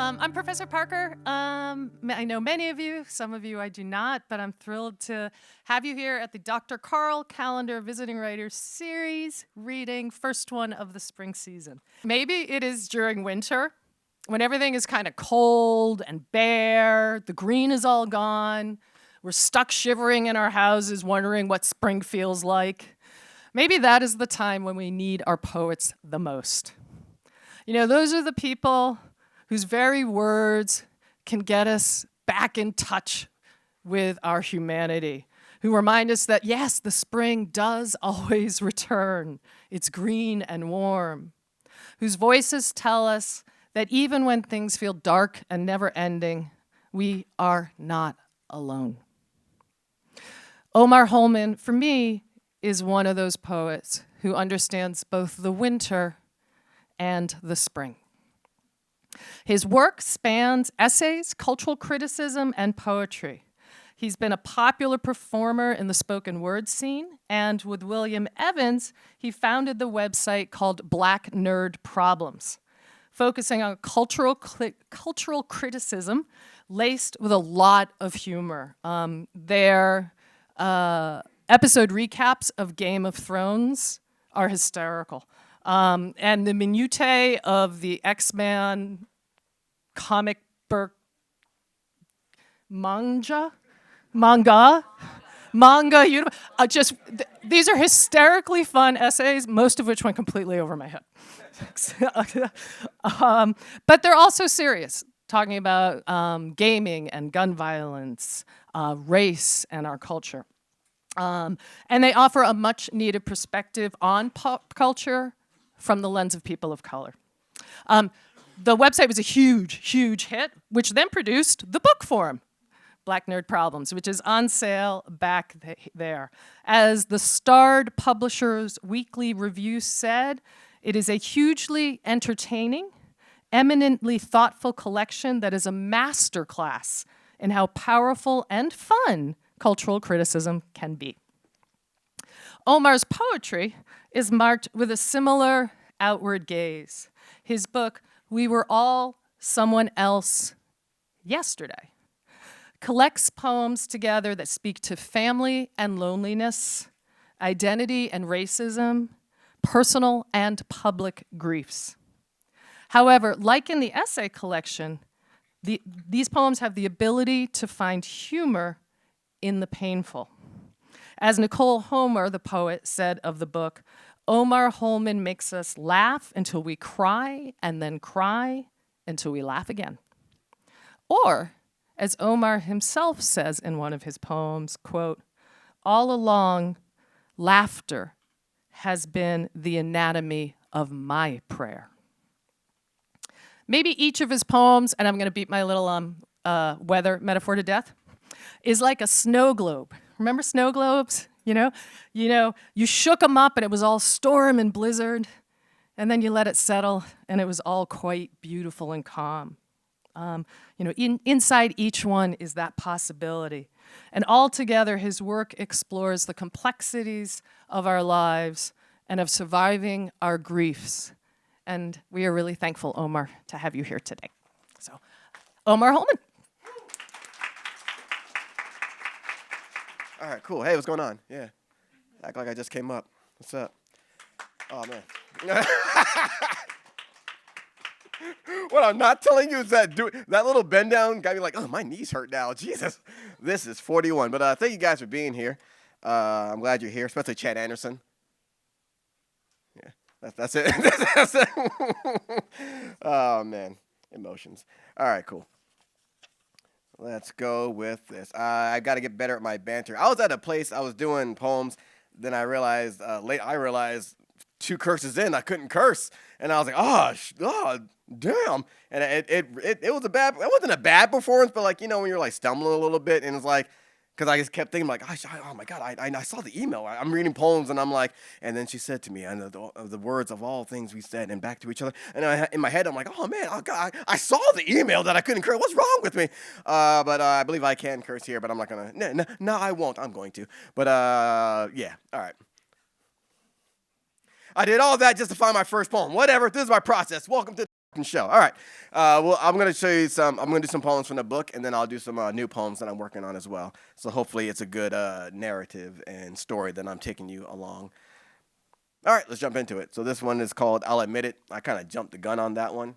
I'm Professor Parker. I know many of you, some of you I do not, but I'm thrilled to have you here at the Dr. Carl Calendar Visiting Writers Series reading, first one of the spring season. Maybe it is during winter, when everything is kind of cold and bare, the green is all gone, we're stuck shivering in our houses wondering what spring feels like. Maybe that is the time when we need our poets the most. You know, those are the people whose very words can get us back in touch with our humanity, who remind us that, yes, the spring does always return. It's green and warm. Whose voices tell us that even when things feel dark and never-ending, we are not alone. Omar Holman, for me, is one of those poets who understands both the winter and the spring. His work spans essays, cultural criticism, and poetry. He's been a popular performer in the spoken word scene, and with William Evans, he founded the website called Black Nerd Problems, focusing on cultural criticism laced with a lot of humor. Their episode recaps of Game of Thrones are hysterical. And the minutiae of the X-Men comic book manga, these are hysterically fun essays, most of which went completely over my head. But they're also serious, talking about gaming and gun violence, race, and our culture. And they offer a much needed perspective on pop culture from the lens of people of color. The website was a huge, huge hit, which then produced the book form, Black Nerd Problems, which is on sale back there. As the Starred Publishers Weekly Review said, it is a hugely entertaining, eminently thoughtful collection that is a masterclass in how powerful and fun cultural criticism can be. Omar's poetry is marked with a similar outward gaze. His book, We Were All Someone Else Yesterday, collects poems together that speak to family and loneliness, identity and racism, personal and public griefs. However, like in the essay collection, these poems have the ability to find humor in the painful. As Nicole Homer, the poet, said of the book, Omar Holman makes us laugh until we cry, and then cry until we laugh again. Or, as Omar himself says in one of his poems, quote, all along, laughter has been the anatomy of my prayer. Maybe each of his poems, and I'm going to beat my little weather metaphor to death, is like a snow globe. Remember snow globes? You know, you shook them up and it was all storm and blizzard, and then you let it settle and it was all quite beautiful and calm. Inside each one is that possibility. And altogether, his work explores the complexities of our lives and of surviving our griefs. And we are really thankful, Omar, to have you here today. So, Omar Holman. All right, cool. Hey, what's going on? Yeah. Act like I just came up. What's up? Oh, man. What I'm not telling you is that that little bend down got me like, oh, my knees hurt now. Jesus. This is 41. But thank you guys for being here. I'm glad you're here, especially Chad Anderson. Yeah, that's it. That's it. Oh, man. Emotions. All right, cool. Let's go with this. I got to get better at my banter. I was at a place, I was doing poems, then I realized, two curses in, I couldn't curse. And I was like, oh, damn. And it was it wasn't a bad performance, but like, when you're like stumbling a little bit and it's like, because I just kept thinking like, oh my God, I saw the email. I'm reading poems and I'm like, and then she said to me, and the words of all things we said and back to each other. And in my head, I'm like, oh man, oh God, I saw the email that I couldn't curse. What's wrong with me? But I believe I can curse here, but I'm not going to. No, I won't. I'm going to. But yeah, all right. I did all that just to find my first poem. Whatever, this is my process. Welcome to show. All right. Well, I'm going to show you some. I'm going to do some poems from the book, and then I'll do some new poems that I'm working on as well. So hopefully it's a good narrative and story that I'm taking you along. All right, let's jump into it. So this one is called I'll Admit It. I kind of jumped the gun on that one.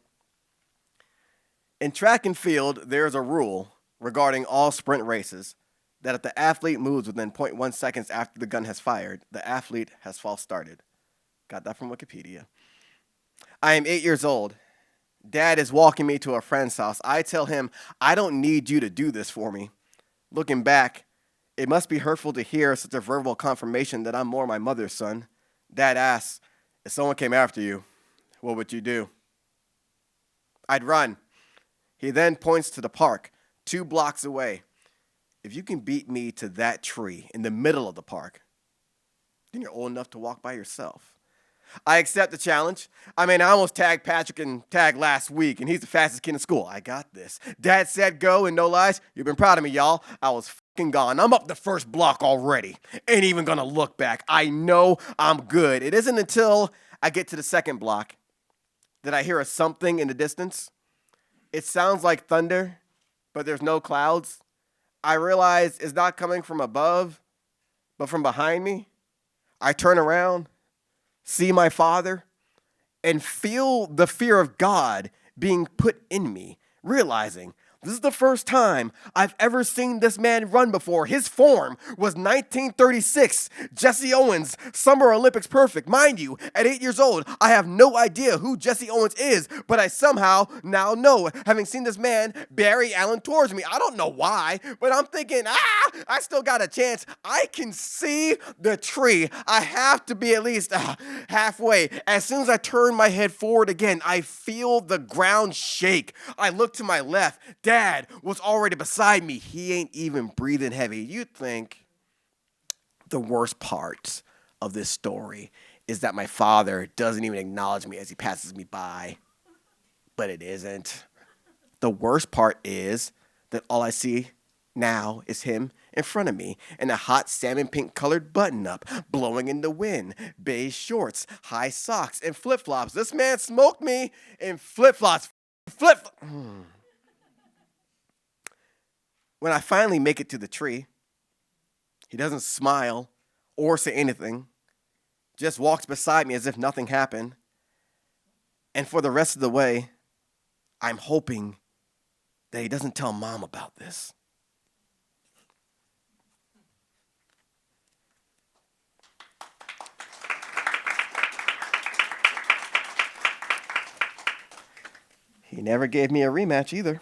In track and field, there is a rule regarding all sprint races that if the athlete moves within zero point 0.1 seconds after the gun has fired, the athlete has false started. Got that from Wikipedia. I am 8 years old. Dad is walking me to a friend's house. I tell him, I don't need you to do this for me. Looking back, it must be hurtful to hear such a verbal confirmation that I'm more my mother's son. Dad asks, if someone came after you, what would you do? I'd run. He then points to the park, 2 blocks away. If you can beat me to that tree in the middle of the park, then you're old enough to walk by yourself. I accept the challenge. I mean, I almost tagged Patrick and tagged last week, and he's the fastest kid in school. I got this. Dad said go, and no lies, you've been proud of me, y'all. I was fucking gone. I'm up the first block already. Ain't even gonna look back. I know I'm good. It isn't until I get to the second block that I hear a something in the distance. It sounds like thunder, but there's no clouds. I realize it's not coming from above, but from behind me. I turn around, see my father, and feel the fear of God being put in me, realizing this is the first time I've ever seen this man run before. His form was 1936, Jesse Owens, Summer Olympics perfect. Mind you, at 8 years old, I have no idea who Jesse Owens is, but I somehow now know, having seen this man, Barry Allen towards me. I don't know why, but I'm thinking, I still got a chance. I can see the tree. I have to be at least halfway. As soon as I turn my head forward again, I feel the ground shake. I look to my left. Dad was already beside me. He ain't even breathing heavy. You'd think the worst part of this story is that my father doesn't even acknowledge me as he passes me by. But it isn't. The worst part is that all I see now is him in front of me in a hot salmon pink colored button up, blowing in the wind, beige shorts, high socks, and flip-flops. This man smoked me in flip-flops. When I finally make it to the tree, he doesn't smile or say anything, just walks beside me as if nothing happened. And for the rest of the way, I'm hoping that he doesn't tell Mom about this. He never gave me a rematch either.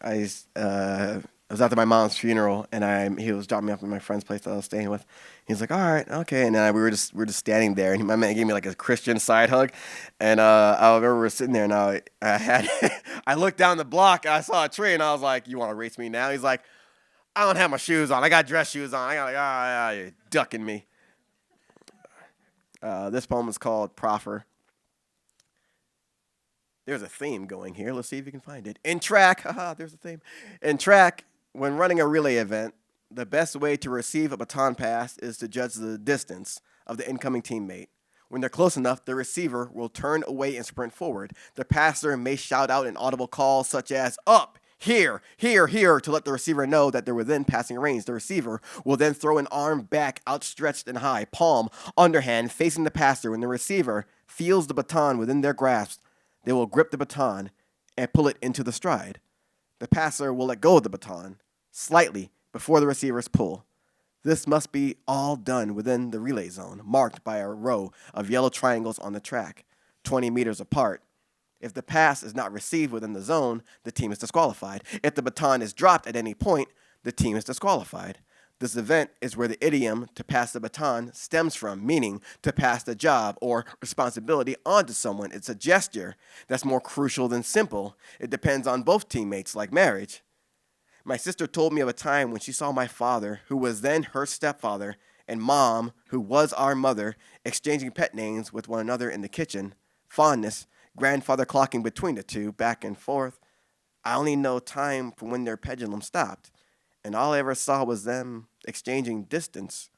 I was after my mom's funeral, and he was dropping me off at my friend's place that I was staying with. He's like, "All right, okay," and then we were just standing there, and my man gave me like a Christian side hug, and I remember we were sitting there, and I looked down the block, and I saw a tree, and I was like, "You want to race me now?" He's like, "I don't have my shoes on. I got dress shoes on." I got like, you're ducking me. This poem is called Proffer. There's a theme going here. Let's see if you can find it. In track, there's a theme. In track, when running a relay event, the best way to receive a baton pass is to judge the distance of the incoming teammate. When they're close enough, the receiver will turn away and sprint forward. The passer may shout out an audible call such as up, here, here, here, to let the receiver know that they're within passing range. The receiver will then throw an arm back, outstretched and high, palm, underhand, facing the passer. When the receiver feels the baton within their grasp, they will grip the baton and pull it into the stride. The passer will let go of the baton slightly before the receiver's pull. This must be all done within the relay zone, marked by a row of yellow triangles on the track, 20 meters apart. If the pass is not received within the zone, the team is disqualified. If the baton is dropped at any point, the team is disqualified. This event is where the idiom to pass the baton stems from, meaning to pass the job or responsibility onto someone. It's a gesture that's more crucial than simple. It depends on both teammates, like marriage. My sister told me of a time when she saw my father, who was then her stepfather, and Mom, who was our mother, exchanging pet names with one another in the kitchen. Fondness, grandfather clocking between the two, back and forth. I only know time from when their pendulum stopped, and all I ever saw was them exchanging distance.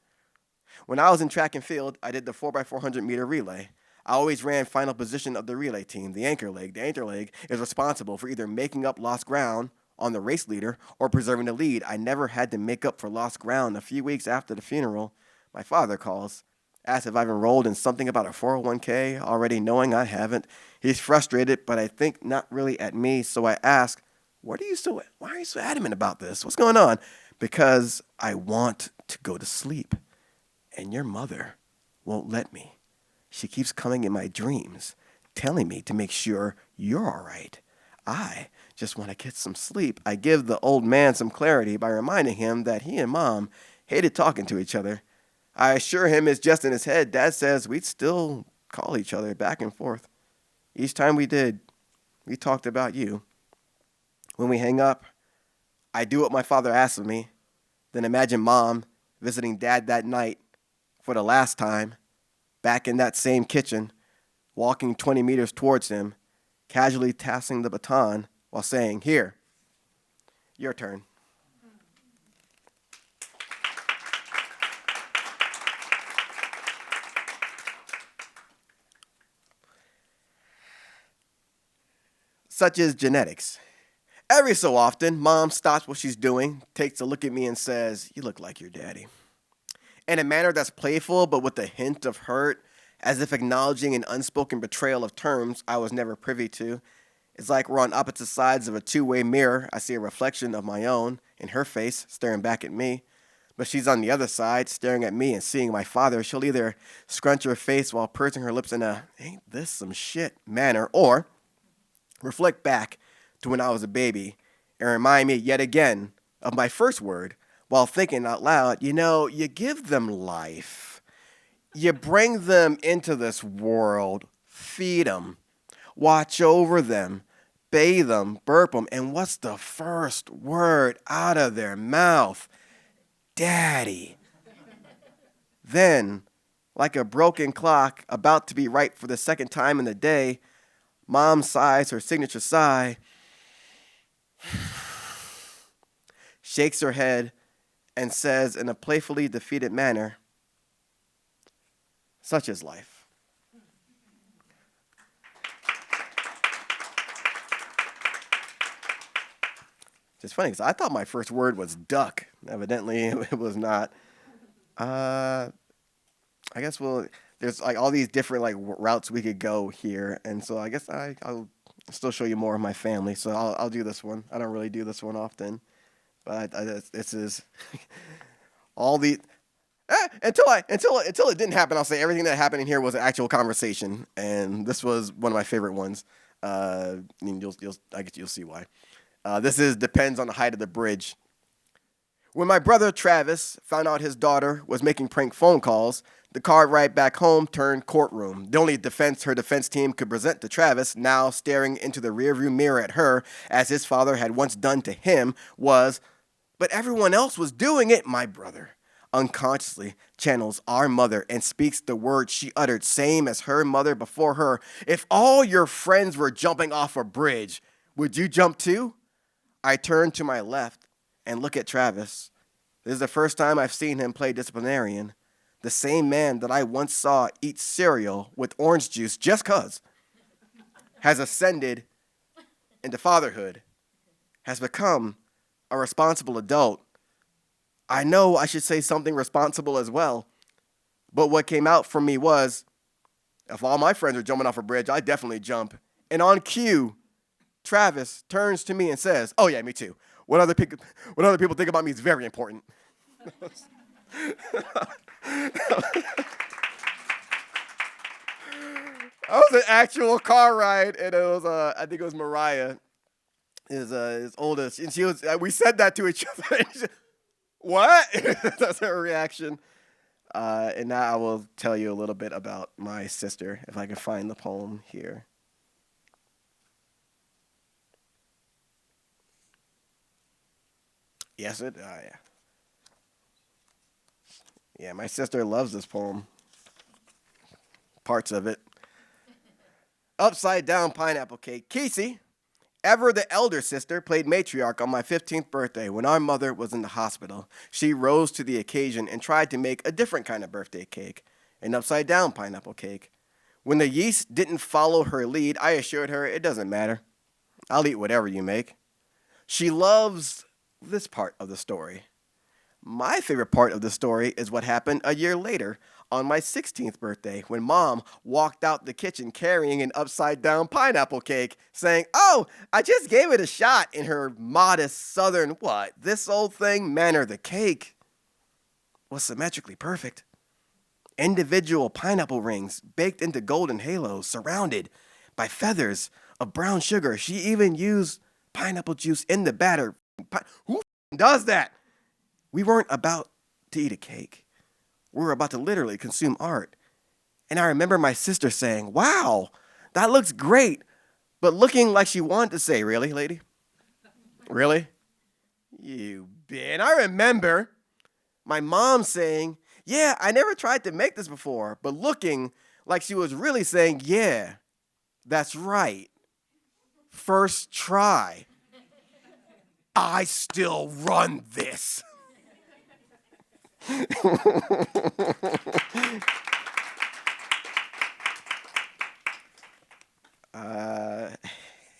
When I was in track and field, I did the 4x400 meter relay. I always ran final position of the relay team, the anchor leg. The anchor leg is responsible for either making up lost ground on the race leader or preserving the lead. I never had to make up for lost ground. A few weeks after the funeral, my father calls, asks if I've enrolled in something about a 401k, already knowing I haven't. He's frustrated, but I think not really at me, so I ask, why are you so adamant about this? What's going on? Because I want to go to sleep, and your mother won't let me. She keeps coming in my dreams, telling me to make sure you're all right. I just want to get some sleep. I give the old man some clarity by reminding him that he and Mom hated talking to each other. I assure him it's just in his head. Dad says we'd still call each other back and forth. Each time we did, we talked about you. When we hang up, I do what my father asks of me. Then imagine Mom visiting Dad that night for the last time, back in that same kitchen, walking 20 meters towards him, casually passing the baton while saying, "Here, your turn." Such is genetics. Every so often, Mom stops what she's doing, takes a look at me and says, "You look like your daddy." In a manner that's playful but with a hint of hurt, as if acknowledging an unspoken betrayal of terms I was never privy to. It's like we're on opposite sides of a two-way mirror. I see a reflection of my own in her face, staring back at me. But she's on the other side, staring at me and seeing my father. She'll either scrunch her face while pursing her lips in a "ain't this some shit" manner, or reflect back to when I was a baby and remind me yet again of my first word while thinking out loud, you give them life. You bring them into this world, feed them, watch over them, bathe them, burp them, and what's the first word out of their mouth? Daddy. Then, like a broken clock about to be right for the second time in the day, Mom sighs her signature sigh, shakes her head, and says in a playfully defeated manner, "Such is life." It's funny because I thought my first word was duck. Evidently, it was not. I guess there's like all these different like routes we could go here, and so I guess I'll still show you more of my family. So I'll do this one. I don't really do this one often, but this is all the until it didn't happen. I'll say everything that happened in here was an actual conversation, and this was one of my favorite ones. And I guess you'll see why. This depends on the height of the bridge. When my brother Travis found out his daughter was making prank phone calls, the car ride back home turned courtroom. The only defense her defense team could present to Travis, now staring into the rearview mirror at her, as his father had once done to him, was, "But everyone else was doing it." My brother unconsciously channels our mother and speaks the words she uttered, same as her mother before her. "If all your friends were jumping off a bridge, would you jump too?" I turn to my left and look at Travis. This is the first time I've seen him play disciplinarian. The same man that I once saw eat cereal with orange juice just 'cause has ascended into fatherhood, has become a responsible adult. I know I should say something responsible as well, but what came out from me was, if all my friends are jumping off a bridge, I definitely jump. And on cue, Travis turns to me and says, "Oh yeah, me too. What other people think about me is very important." That was an actual car ride, and it was I think it was Mariah, his oldest, and she was. We said that to each other. And she, "What?" That's her reaction. And now I will tell you a little bit about my sister, if I can find the poem here. Yes, yeah. Yeah, my sister loves this poem. Parts of it. Upside down pineapple cake. Casey, ever the elder sister, played matriarch on my 15th birthday when our mother was in the hospital. She rose to the occasion and tried to make a different kind of birthday cake, an upside down pineapple cake. When the yeast didn't follow her lead, I assured her it doesn't matter. I'll eat whatever you make. She loves this part of the story. My favorite part of the story is what happened a year later on my 16th birthday when Mom walked out the kitchen carrying an upside down pineapple cake, saying, "Oh, I just gave it a shot," in her modest southern, what, this old thing manner. The cake was symmetrically perfect. Individual pineapple rings baked into golden halos surrounded by feathers of brown sugar. She even used pineapple juice in the batter. Who does that? We weren't about to eat a cake. We were about to literally consume art. And I remember my sister saying, "Wow, that looks great," but looking like she wanted to say, "Really, lady? Really? You bitch." I remember my mom saying, "Yeah, I never tried to make this before," but looking like she was really saying, "Yeah, that's right. First try. I still run this." uh,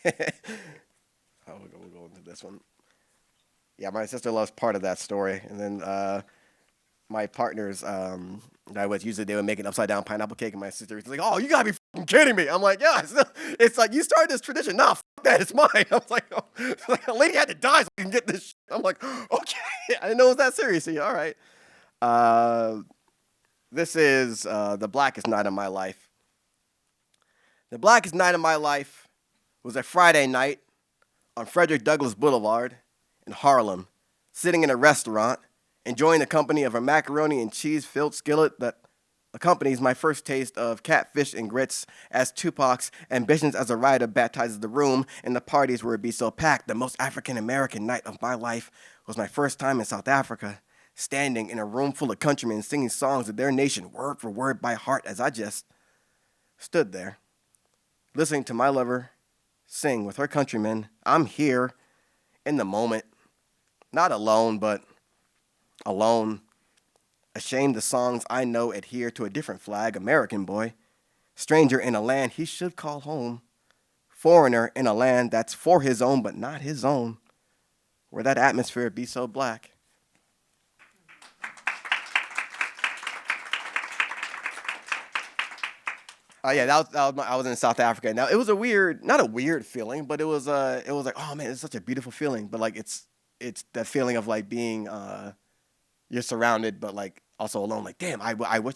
we'll go into this one. Yeah, my sister loves part of that story. And then my partners that I was usually they would make an upside down pineapple cake, and my sister was like, "Oh, you gotta be fucking kidding me!" I'm like, "Yeah, it's like you started this tradition. Nah, fuck that, it's mine." I was like, "Oh, like a lady had to die so I can get this shit." I'm like, "Okay, I didn't know it was that serious." So, all right. This is the blackest night of my life. The blackest night of my life was a Friday night on Frederick Douglass Boulevard in Harlem, sitting in a restaurant, enjoying the company of a macaroni and cheese-filled skillet that accompanies my first taste of catfish and grits as Tupac's Ambitions as a Writer baptizes the room and the parties where it be so packed. The most African-American night of my life was my first time in South Africa, standing in a room full of countrymen singing songs of their nation word for word by heart as I just stood there, listening to my lover sing with her countrymen. I'm here in the moment, not alone, but alone, ashamed the songs I know adhere to a different flag, American boy, stranger in a land he should call home, foreigner in a land that's for his own but not his own, where that atmosphere be so black. Yeah, I was in South Africa. Now it was a weird, not a weird feeling, but it was like, oh man, it's such a beautiful feeling. But like it's that feeling of like being you're surrounded, but like also alone. Like, damn, I wish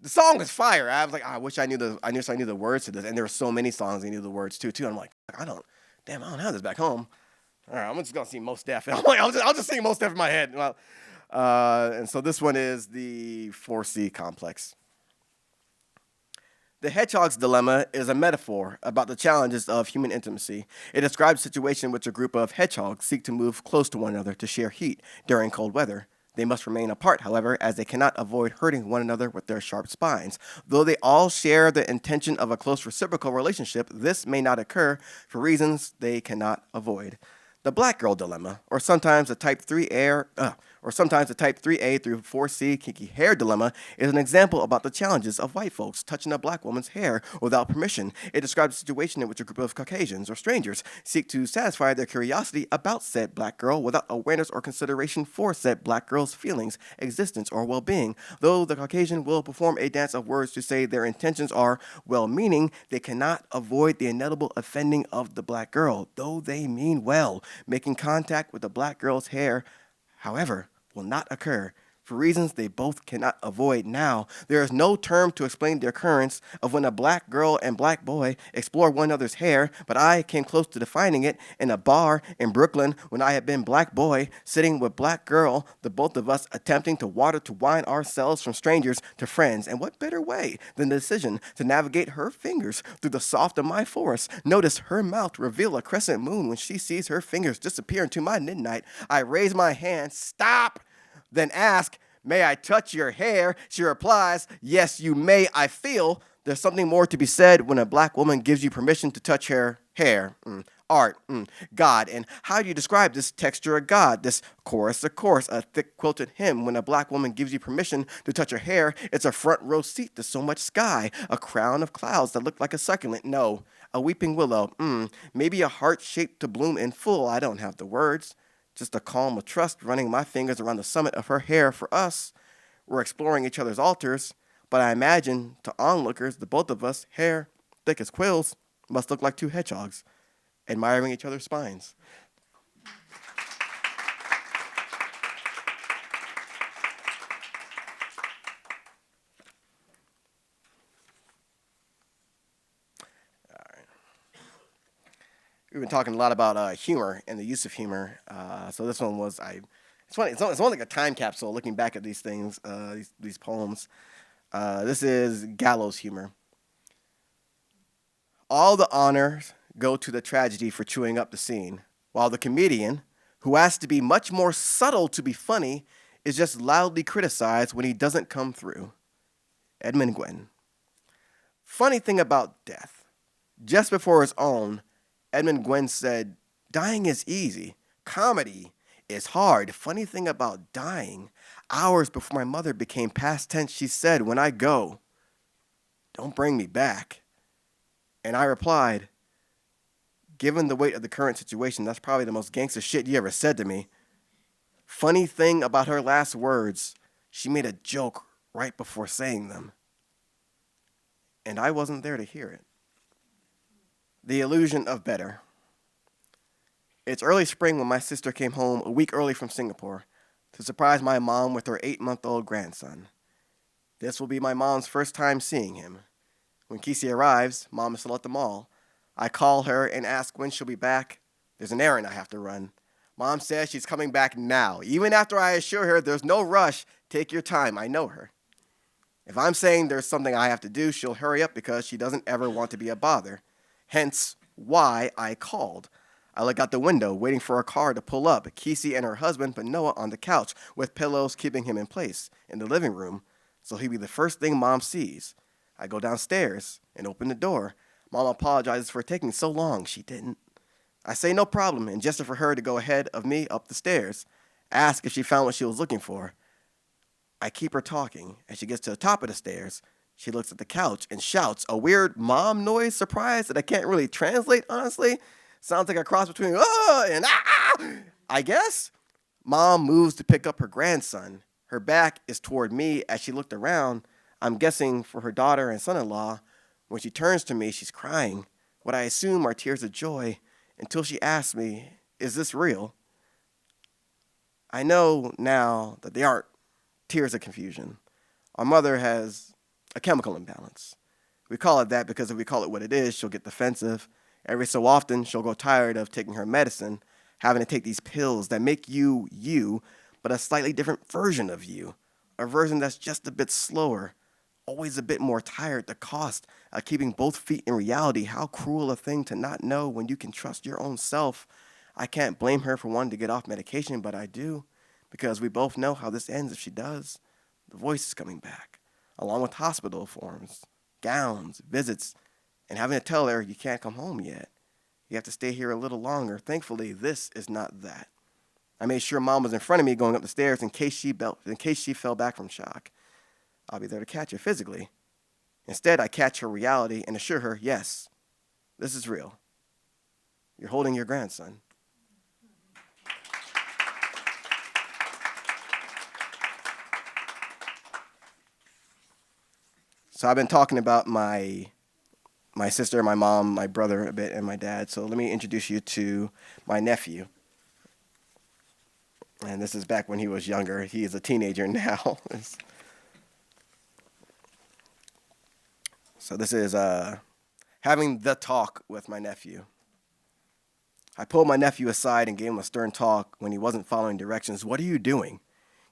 the song was fire. I was like, I wish I knew the words to this. And there were so many songs I knew the words to too. I'm like, I don't have this back home. All right, I'm just gonna sing Most Def. I'm like, I'll just sing Most Def in my head. Well, and so this one is the 4C complex. The hedgehog's dilemma is a metaphor about the challenges of human intimacy. It describes a situation in which a group of hedgehogs seek to move close to one another to share heat during cold weather. They must remain apart, however, as they cannot avoid hurting one another with their sharp spines. Though they all share the intention of a close reciprocal relationship, this may not occur for reasons they cannot avoid. The black girl dilemma, or sometimes the type 3A through 4C kinky hair dilemma, is an example about the challenges of white folks touching a black woman's hair without permission. It describes a situation in which a group of Caucasians or strangers seek to satisfy their curiosity about said black girl without awareness or consideration for said black girl's feelings, existence, or well-being. Though the Caucasian will perform a dance of words to say their intentions are well-meaning, they cannot avoid the inevitable offending of the black girl, though they mean well. Making contact with the black girl's hair, however, will not occur for reasons they both cannot avoid now. There is no term to explain the occurrence of when a black girl and black boy explore one another's hair, but I came close to defining it in a bar in Brooklyn when I had been black boy sitting with black girl, the both of us attempting to water to wine ourselves from strangers to friends. And what better way than the decision to navigate her fingers through the soft of my forest? Notice her mouth reveal a crescent moon when she sees her fingers disappear into my midnight. I raise my hand, stop, then ask, "May I touch your hair?" She replies, "Yes, you may." I feel there's something more to be said when a black woman gives you permission to touch her hair. art, God. And how do you describe this texture of God? This chorus of course, a thick quilted hymn. When a black woman gives you permission to touch her hair, it's a front row seat to so much sky, a crown of clouds that look like a succulent. No, a weeping willow. Maybe a heart shaped to bloom in full. I don't have the words. Just a calm of trust running my fingers around the summit of her hair. For us, we're exploring each other's altars, but I imagine to onlookers, the both of us, hair thick as quills, must look like two hedgehogs, admiring each other's spines. We've been talking a lot about humor and the use of humor. So this one was, it's funny, it's almost like a time capsule looking back at these things, these poems. This is gallows humor. All the honors go to the tragedy for chewing up the scene, while the comedian, who has to be much more subtle to be funny, is just loudly criticized when he doesn't come through. Edmund Gwenn. Funny thing about death. Just before his own, Edmund Gwenn said, dying is easy. Comedy is hard. Funny thing about dying. Hours before my mother became past tense, she said, when I go, don't bring me back. And I replied, given the weight of the current situation, that's probably the most gangster shit you ever said to me. Funny thing about her last words, she made a joke right before saying them. And I wasn't there to hear it. The illusion of better. It's early spring when my sister came home a week early from Singapore to surprise my mom with her 8-month-old grandson. This will be my mom's first time seeing him. When Kesey arrives, Mom is still at the mall. I call her and ask when she'll be back. There's an errand I have to run. Mom says she's coming back now. Even after I assure her there's no rush, take your time, I know her. If I'm saying there's something I have to do, she'll hurry up because she doesn't ever want to be a bother. Hence why I called. I look out the window, waiting for a car to pull up. Kesey and her husband, but Noah on the couch, with pillows keeping him in place in the living room, so he'll be the first thing Mom sees. I go downstairs and open the door. Mom apologizes for taking so long. She didn't. I say no problem and gesture for her to go ahead of me up the stairs. Ask if she found what she was looking for. I keep her talking. As she gets to the top of the stairs, she looks at the couch and shouts a weird mom noise surprise that I can't really translate, honestly. Sounds like a cross between and I guess. Mom moves to pick up her grandson. Her back is toward me as she looked around. I'm guessing for her daughter and son-in-law. When she turns to me, she's crying, what I assume are tears of joy, until she asks me, is this real? I know now that they aren't tears of confusion. Our mother has a chemical imbalance. We call it that because if we call it what it is, she'll get defensive. Every so often, she'll grow tired of taking her medicine, having to take these pills that make you, you, but a slightly different version of you, a version that's just a bit slower, always a bit more tired. The cost of keeping both feet in reality, how cruel a thing to not know when you can trust your own self. I can't blame her for wanting to get off medication, but I do, because we both know how this ends if she does. The voice is coming back, along with hospital forms, gowns, visits, and having to tell her you can't come home yet. You have to stay here a little longer. Thankfully, this is not that. I made sure Mom was in front of me going up the stairs in case she fell back from shock. I'll be there to catch her physically. Instead, I catch her reality and assure her, yes, this is real. You're holding your grandson. So I've been talking about my sister, my mom, my brother a bit, and my dad. So let me introduce you to my nephew. And this is back when he was younger. He is a teenager now. So this is having the talk with my nephew. I pulled my nephew aside and gave him a stern talk when he wasn't following directions. What are you doing?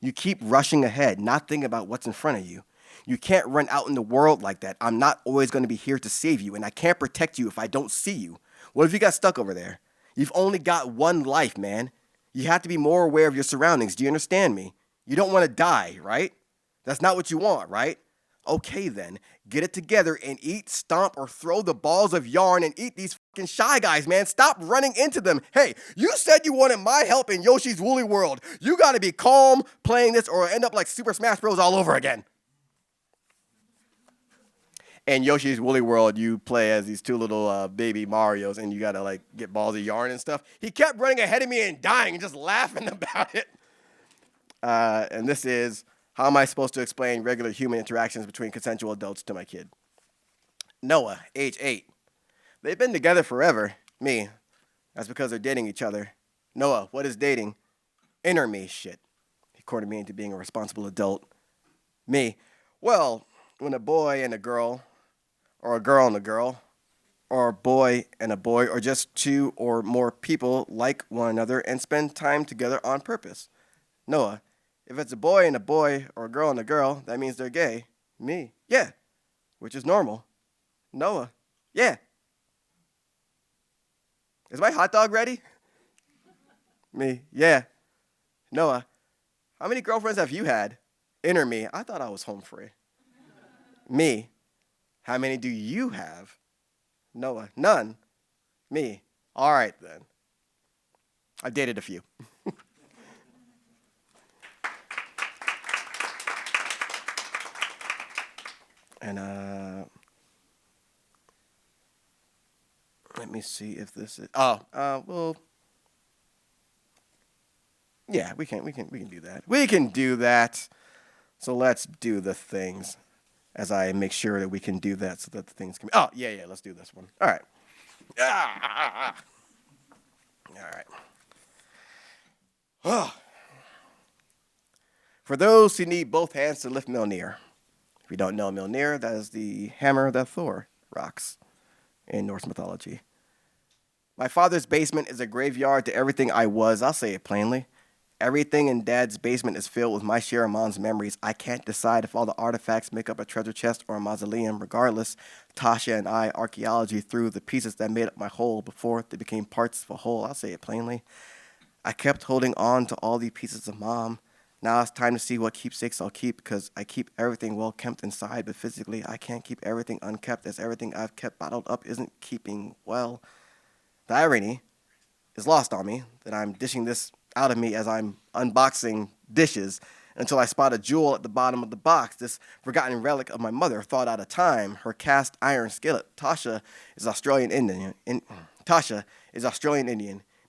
You keep rushing ahead, not thinking about what's in front of you. You can't run out in the world like that. I'm not always going to be here to save you, and I can't protect you if I don't see you. What if you got stuck over there? You've only got one life, man. You have to be more aware of your surroundings. Do you understand me? You don't want to die, right? That's not what you want, right? Okay then, get it together and eat, stomp, or throw the balls of yarn and eat these fucking Shy Guys, man. Stop running into them. Hey, you said you wanted my help in Yoshi's Woolly World. You gotta be calm playing this or end up like Super Smash Bros. All over again. In Yoshi's Woolly World, you play as these two little baby Marios, and you gotta like get balls of yarn and stuff. He kept running ahead of me and dying and just laughing about it. And this is how am I supposed to explain regular human interactions between consensual adults to my kid? Noah, age 8. They've been together forever. Me, that's because they're dating each other. Noah, what is dating? Inner me shit. He courted me into being a responsible adult. Me, well, when a boy and a girl, or a girl and a girl, or a boy and a boy, or just two or more people like one another and spend time together on purpose. Noah, if it's a boy and a boy, or a girl and a girl, that means they're gay. Me, yeah, which is normal. Noah, yeah. Is my hot dog ready? Me, yeah. Noah, how many girlfriends have you had? Inner me, I thought I was home free. Me, how many do you have? Noah, none. Me, all right then. I've dated a few. And let me see if this is. Well, yeah, we can do that. We can do that. So let's do the things as I make sure that we can do that so that the things can be. Oh, yeah, let's do this one. All right. All right. Oh. For those who need both hands to lift Mjolnir. If you don't know Mjolnir, that is the hammer that Thor rocks in Norse mythology. My father's basement is a graveyard to everything I was. I'll say it plainly. Everything in Dad's basement is filled with my share of Mom's memories. I can't decide if all the artifacts make up a treasure chest or a mausoleum. Regardless, Tasha and I archaeology through the pieces that made up my whole before they became parts of a whole. I'll say it plainly. I kept holding on to all these pieces of Mom. Now it's time to see what keepsakes I'll keep because I keep everything well kept inside, but physically I can't keep everything unkept as everything I've kept bottled up isn't keeping well. The irony is lost on me that I'm dishing this out of me as I'm unboxing dishes until I spot a jewel at the bottom of the box, this forgotten relic of my mother thawed out of time, her cast iron skillet. Tasha is Australian Indian,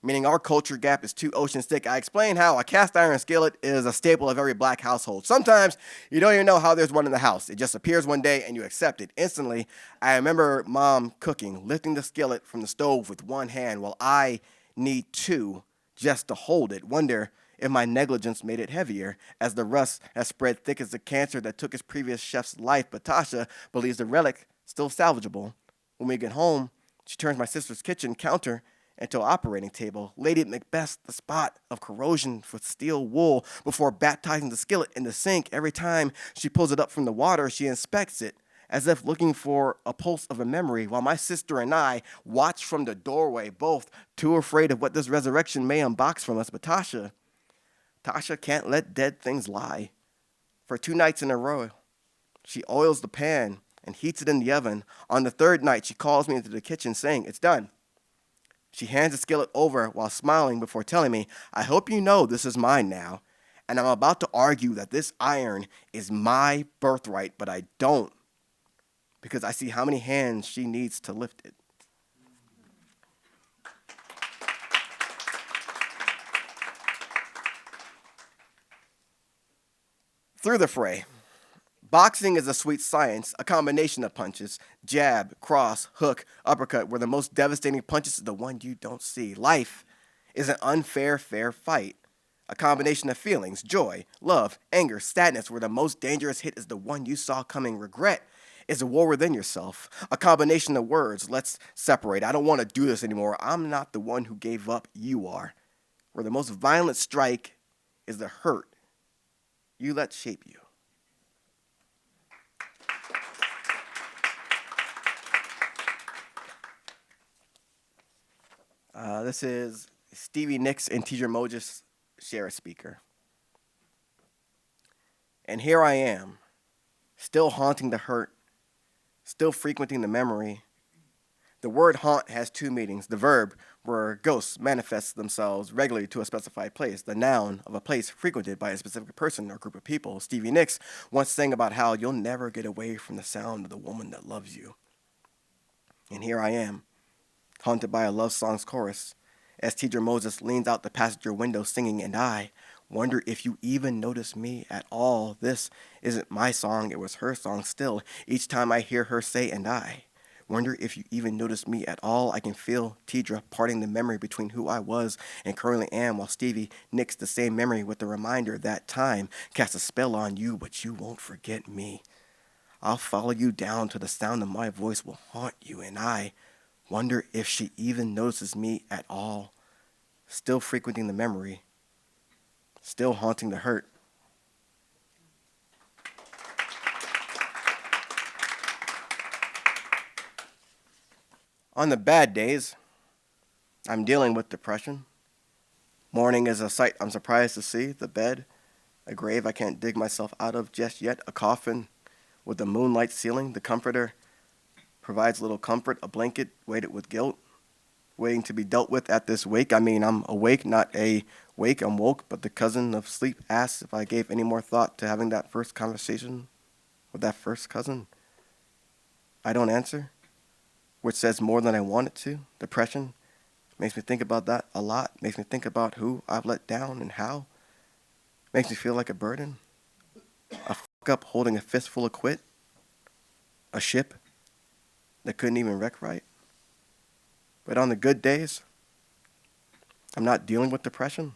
meaning our culture gap is 2 oceans thick. I explain how a cast iron skillet is a staple of every black household. Sometimes you don't even know how there's one in the house. It just appears one day and you accept it. Instantly, I remember Mom cooking, lifting the skillet from the stove with one hand while I need 2 just to hold it. Wonder if my negligence made it heavier, as the rust has spread thick as the cancer that took his previous chef's life. But Tasha believes the relic still salvageable. When we get home, she turns my sister's kitchen counter into an operating table. Lady Macbeth, the spot of corrosion with steel wool before baptizing the skillet in the sink. Every time she pulls it up from the water, she inspects it, as if looking for a pulse of a memory, while my sister and I watch from the doorway, both too afraid of what this resurrection may unbox from us. But Tasha can't let dead things lie. For 2 nights in a row, she oils the pan and heats it in the oven. On the 3rd night, she calls me into the kitchen saying, "It's done." She hands the skillet over while smiling before telling me, "I hope you know this is mine now." And I'm about to argue that this iron is my birthright, but I don't, because I see how many hands she needs to lift it. Through the fray. Boxing is a sweet science, a combination of punches, jab, cross, hook, uppercut, where the most devastating punches is the one you don't see. Life is an unfair, fair fight. A combination of feelings, joy, love, anger, sadness, where the most dangerous hit is the one you saw coming. Regret is a war within yourself. A combination of words, let's separate. I don't want to do this anymore. I'm not the one who gave up. You are. Where the most violent strike is the hurt you let shape you. This is Stevie Nicks and Teacher Moses share a speaker. And here I am, still haunting the hurt, still frequenting the memory. The word haunt has two meanings. The verb, where ghosts manifest themselves regularly to a specified place. The noun of a place frequented by a specific person or group of people. Stevie Nicks once sang about how you'll never get away from the sound of the woman that loves you. And here I am, haunted by a love song's chorus, as Teacher Moses leans out the passenger window singing, and I wonder if you even notice me at all. This isn't my song, it was her song still. Each time I hear her say, and I wonder if you even notice me at all. I can feel Tidra parting the memory between who I was and currently am, while Stevie nicks the same memory with the reminder that time casts a spell on you, but you won't forget me. I'll follow you down till the sound of my voice will haunt you, and I wonder if she even notices me at all. Still frequenting the memory, still haunting the hurt. On the bad days, I'm dealing with depression. Morning is a sight I'm surprised to see. The bed, a grave I can't dig myself out of just yet. A coffin with a moonlight ceiling. The comforter provides little comfort. A blanket weighted with guilt, waiting to be dealt with at this wake. I mean, I'm awake, not a wake. I'm woke, but the cousin of sleep asks if I gave any more thought to having that first conversation with that first cousin. I don't answer, which says more than I want it to. Depression makes me think about that a lot. Makes me think about who I've let down and how. Makes me feel like a burden. A fuck up holding a fistful of quit. A ship that couldn't even wreck right. But on the good days, I'm not dealing with depression.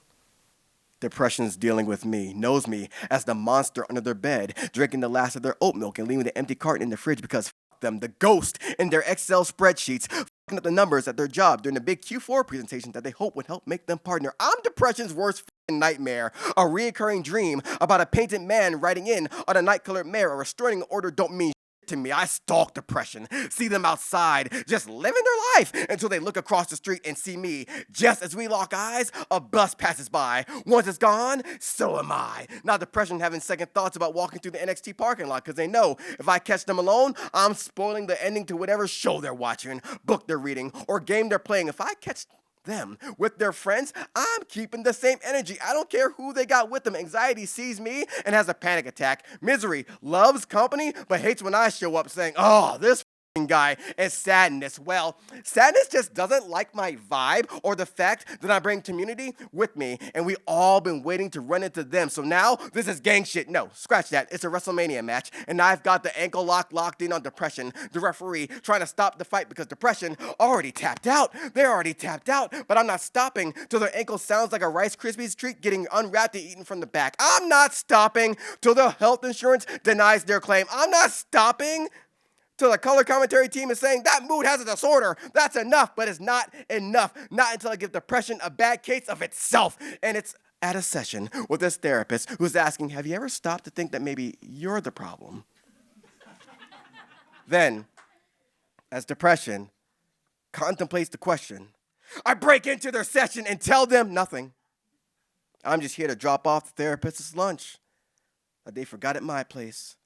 Depression's dealing with me, knows me as the monster under their bed, drinking the last of their oat milk and leaving the empty carton in the fridge because them, the ghost in their Excel spreadsheets, fucking up the numbers at their job during the big Q4 presentation that they hope would help make them partner. I'm depression's worst nightmare, a reoccurring dream about a painted man riding in on a night-colored mare. A restraining order don't mean to me. I stalk depression, see them outside, just living their life until they look across the street and see me. Just as we lock eyes, a bus passes by. Once it's gone, so am I. Now depression having second thoughts about walking through the NXT parking lot because they know if I catch them alone, I'm spoiling the ending to whatever show they're watching, book they're reading, or game they're playing. If I catch them with their friends, I'm keeping the same energy. I don't care who they got with them. Anxiety sees me and has a panic attack. Misery loves company but hates when I show up saying, oh, this guy. And sadness, well, sadness just doesn't like my vibe or the fact that I bring community with me, and we all been waiting to run into them. So now this is gang shit. No, scratch that. It's a WrestleMania match, and I've got the ankle lock locked in on depression. The referee trying to stop the fight because depression already tapped out. They're already tapped out, but I'm not stopping till their ankle sounds like a Rice Krispies treat getting unwrapped and eaten from the back. I'm not stopping till the health insurance denies their claim. I'm not stopping till the color commentary team is saying that mood has a disorder. That's enough, but it's not enough. Not until I give depression a bad case of itself. And it's at a session with this therapist who's asking, have you ever stopped to think that maybe you're the problem? Then, as depression contemplates the question, I break into their session and tell them nothing. I'm just here to drop off the therapist's lunch that they forgot at my place.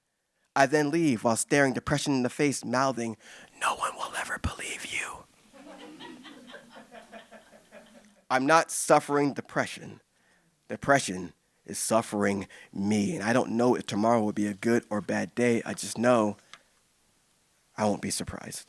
I then leave while staring depression in the face, mouthing, no one will ever believe you. I'm not suffering depression. Depression is suffering me. And I don't know if tomorrow will be a good or bad day. I just know I won't be surprised.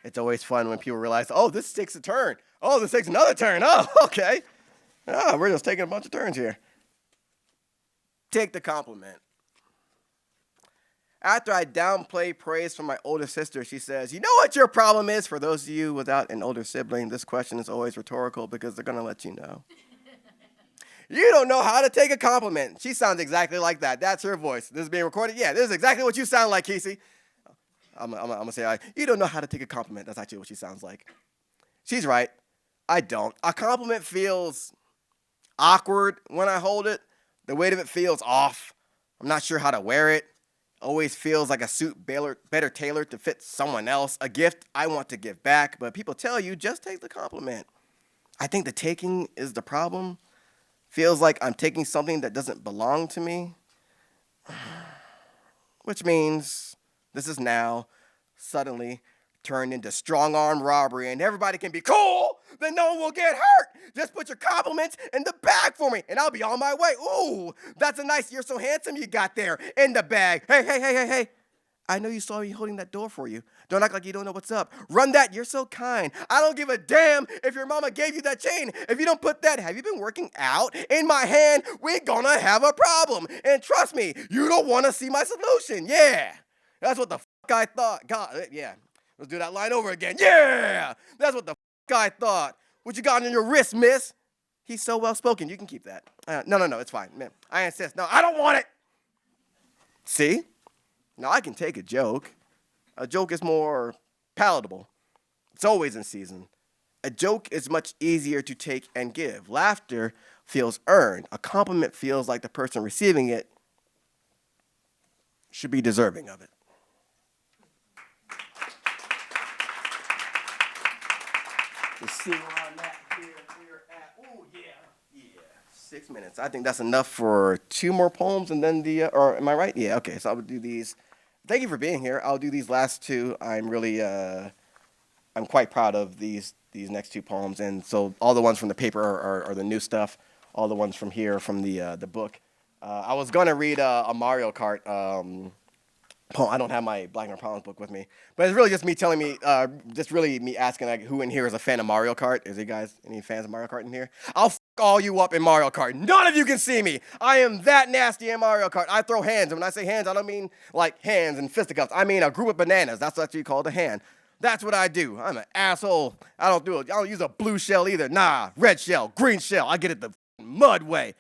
It's always fun when people realize, oh, this takes a turn. Oh, this takes another turn. Oh, okay. Oh, we're just taking a bunch of turns here. Take the compliment. After I downplay praise from my older sister, she says, you know what your problem is? For those of you without an older sibling, this question is always rhetorical because they're going to let you know. You don't know how to take a compliment. She sounds exactly like that. That's her voice. This is being recorded? Yeah, this is exactly what you sound like, Casey. I'm going to say, you don't know how to take a compliment. That's actually what she sounds like. She's right. I don't. A compliment feels awkward when I hold it. The weight of it feels off. I'm not sure how to wear it. Always feels like a suit better tailored to fit someone else. A gift I want to give back, but people tell you just take the compliment. I think the taking is the problem. Feels like I'm taking something that doesn't belong to me, which means this is now suddenly turned into strong arm robbery and everybody can be cool, then no one will get hurt. Just put your compliments in the bag for me and I'll be on my way. Ooh, that's a nice "you're so handsome" you got there in the bag. Hey. I know you saw me holding that door for you. Don't act like you don't know what's up. Run that, "you're so kind." I don't give a damn if your mama gave you that chain. If you don't put that "have you been working out" in my hand, we're gonna have a problem. And trust me, you don't wanna see my solution. Yeah, that's what the I thought. God, yeah. Let's do that line over again. Yeah, that's what the I thought. What you got on your wrist, miss? He's so well spoken. You can keep that. No, it's fine, man. I insist. No, I don't want it. See? Now I can take a joke. A joke is more palatable. It's always in season. A joke is much easier to take and give. Laughter feels earned. A compliment feels like the person receiving it should be deserving of it. You see where I'm at here? We're at, oh yeah. 6 minutes. I think that's enough for 2 more poems and then or am I right? Yeah, okay, so I would do these. Thank you for being here. I'll do these last 2. I'm really, I'm quite proud of these next 2 poems. And so all the ones from the paper are the new stuff. All the ones from here, from the book. I was going to read a Mario Kart poem. I don't have my Black and Problems book with me. But it's really just me telling me, just really me asking like, who in here is a fan of Mario Kart? Is you guys any fans of Mario Kart in here? I'll all you up in Mario Kart. None of you can see me. I am that nasty in Mario Kart. I throw hands. And when I say hands, I don't mean like hands and fisticuffs. I mean a group of bananas. That's what you call a hand. That's what I do. I'm an asshole. I don't use a blue shell either. Nah, red shell, green shell. I get it the mud way.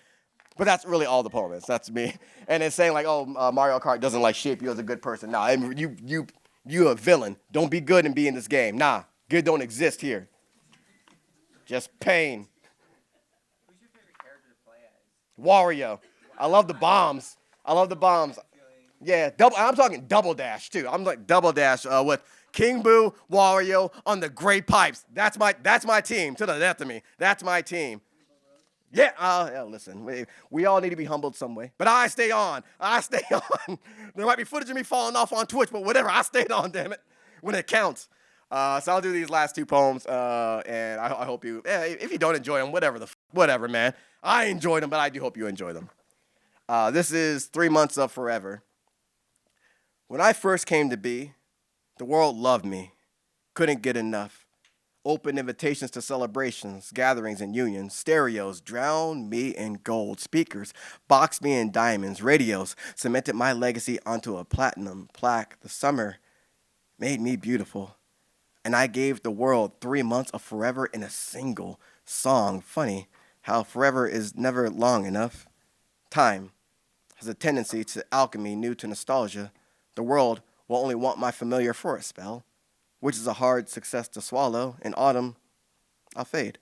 But that's really all the poem is. That's me. And it's saying like, oh, Mario Kart doesn't like shape you as a good person. Nah, you a villain. Don't be good and be in this game. Nah, good don't exist here. Just pain. Who's your favorite character to play as? Wario. I love the bombs. Yeah, I'm talking Double Dash too. I'm like Double Dash with King Boo, Wario on the Great Pipes. That's my team. To the left of me. That's my team. Yeah, listen, we all need to be humbled some way. But I stay on. There might be footage of me falling off on Twitch, but whatever. I stayed on, damn it, when it counts. So I'll do these last 2 poems, and I hope you, if you don't enjoy them, whatever, man. I enjoyed them, but I do hope you enjoy them. This is 3 months of forever. When I first came to be, the world loved me, couldn't get enough. Open invitations to celebrations, gatherings, and unions. Stereos drowned me in gold. Speakers boxed me in diamonds. Radios cemented my legacy onto a platinum plaque. The summer made me beautiful. And I gave the world 3 months of forever in a single song. Funny how forever is never long enough. Time has a tendency to alchemy new to nostalgia. The world will only want my familiar for a spell, which is a hard success to swallow. In autumn, I'll fade,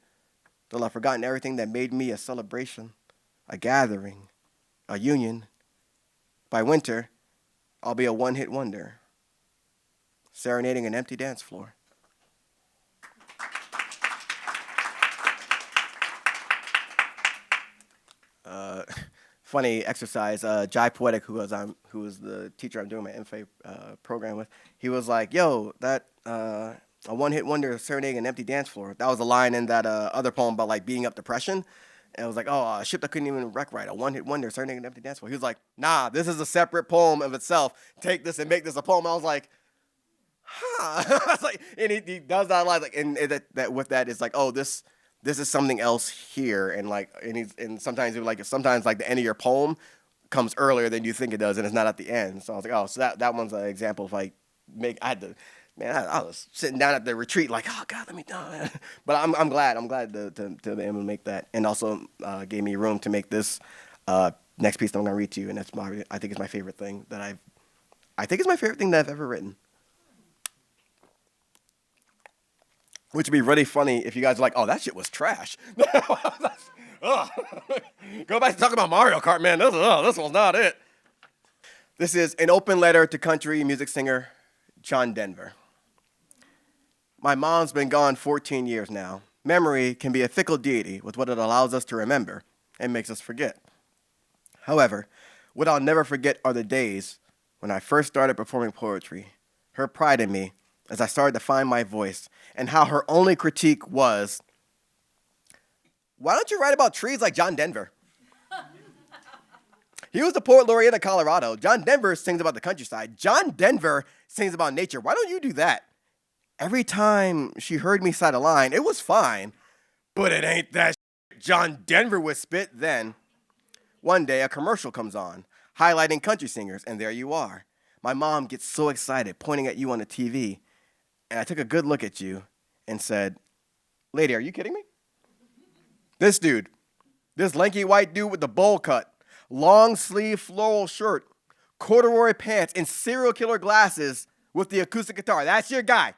till I've forgotten everything that made me a celebration, a gathering, a union. By winter, I'll be a one-hit wonder, serenading an empty dance floor. Funny exercise. Jai Poetic, who was the teacher I'm doing my MFA program with, he was like, "Yo, that a one-hit wonder serenading an empty dance floor." That was a line in that other poem about like beating up depression. And it was like, "Oh, a ship that couldn't even wreck right, a one-hit wonder serenading an empty dance floor." He was like, "Nah, this is a separate poem of itself. Take this and make this a poem." I was like, "Huh?" I was like, and he does that line like, and that with that is like, "Oh, this is something else here," and like, and sometimes like the end of your poem comes earlier than you think it does, and it's not at the end. So I was like, oh, so that one's an example of like I was sitting down at the retreat like, oh God, let me know. But I'm glad to be able to make that, and also gave me room to make this next piece that I'm gonna read to you, and I think it's my favorite thing that I've ever written. Which would be really funny if you guys are like, oh, that shit was trash. Go back to talking about Mario Kart, man. This was not it. This is an open letter to country music singer John Denver. My mom's been gone 14 years now. Memory can be a fickle deity with what it allows us to remember and makes us forget. However, what I'll never forget are the days when I first started performing poetry, her pride in me as I started to find my voice, and how her only critique was, why don't you write about trees like John Denver? He was the poet laureate of Colorado. John Denver sings about the countryside. John Denver sings about nature. Why don't you do that? Every time she heard me cite a line, it was fine, but it ain't that John Denver would spit then. One day, a commercial comes on, highlighting country singers, and there you are. My mom gets so excited, pointing at you on the TV, and I took a good look at you and said, lady, are you kidding me? This dude, this lanky white dude with the bowl cut, long sleeve floral shirt, corduroy pants, and serial killer glasses with the acoustic guitar. That's your guy.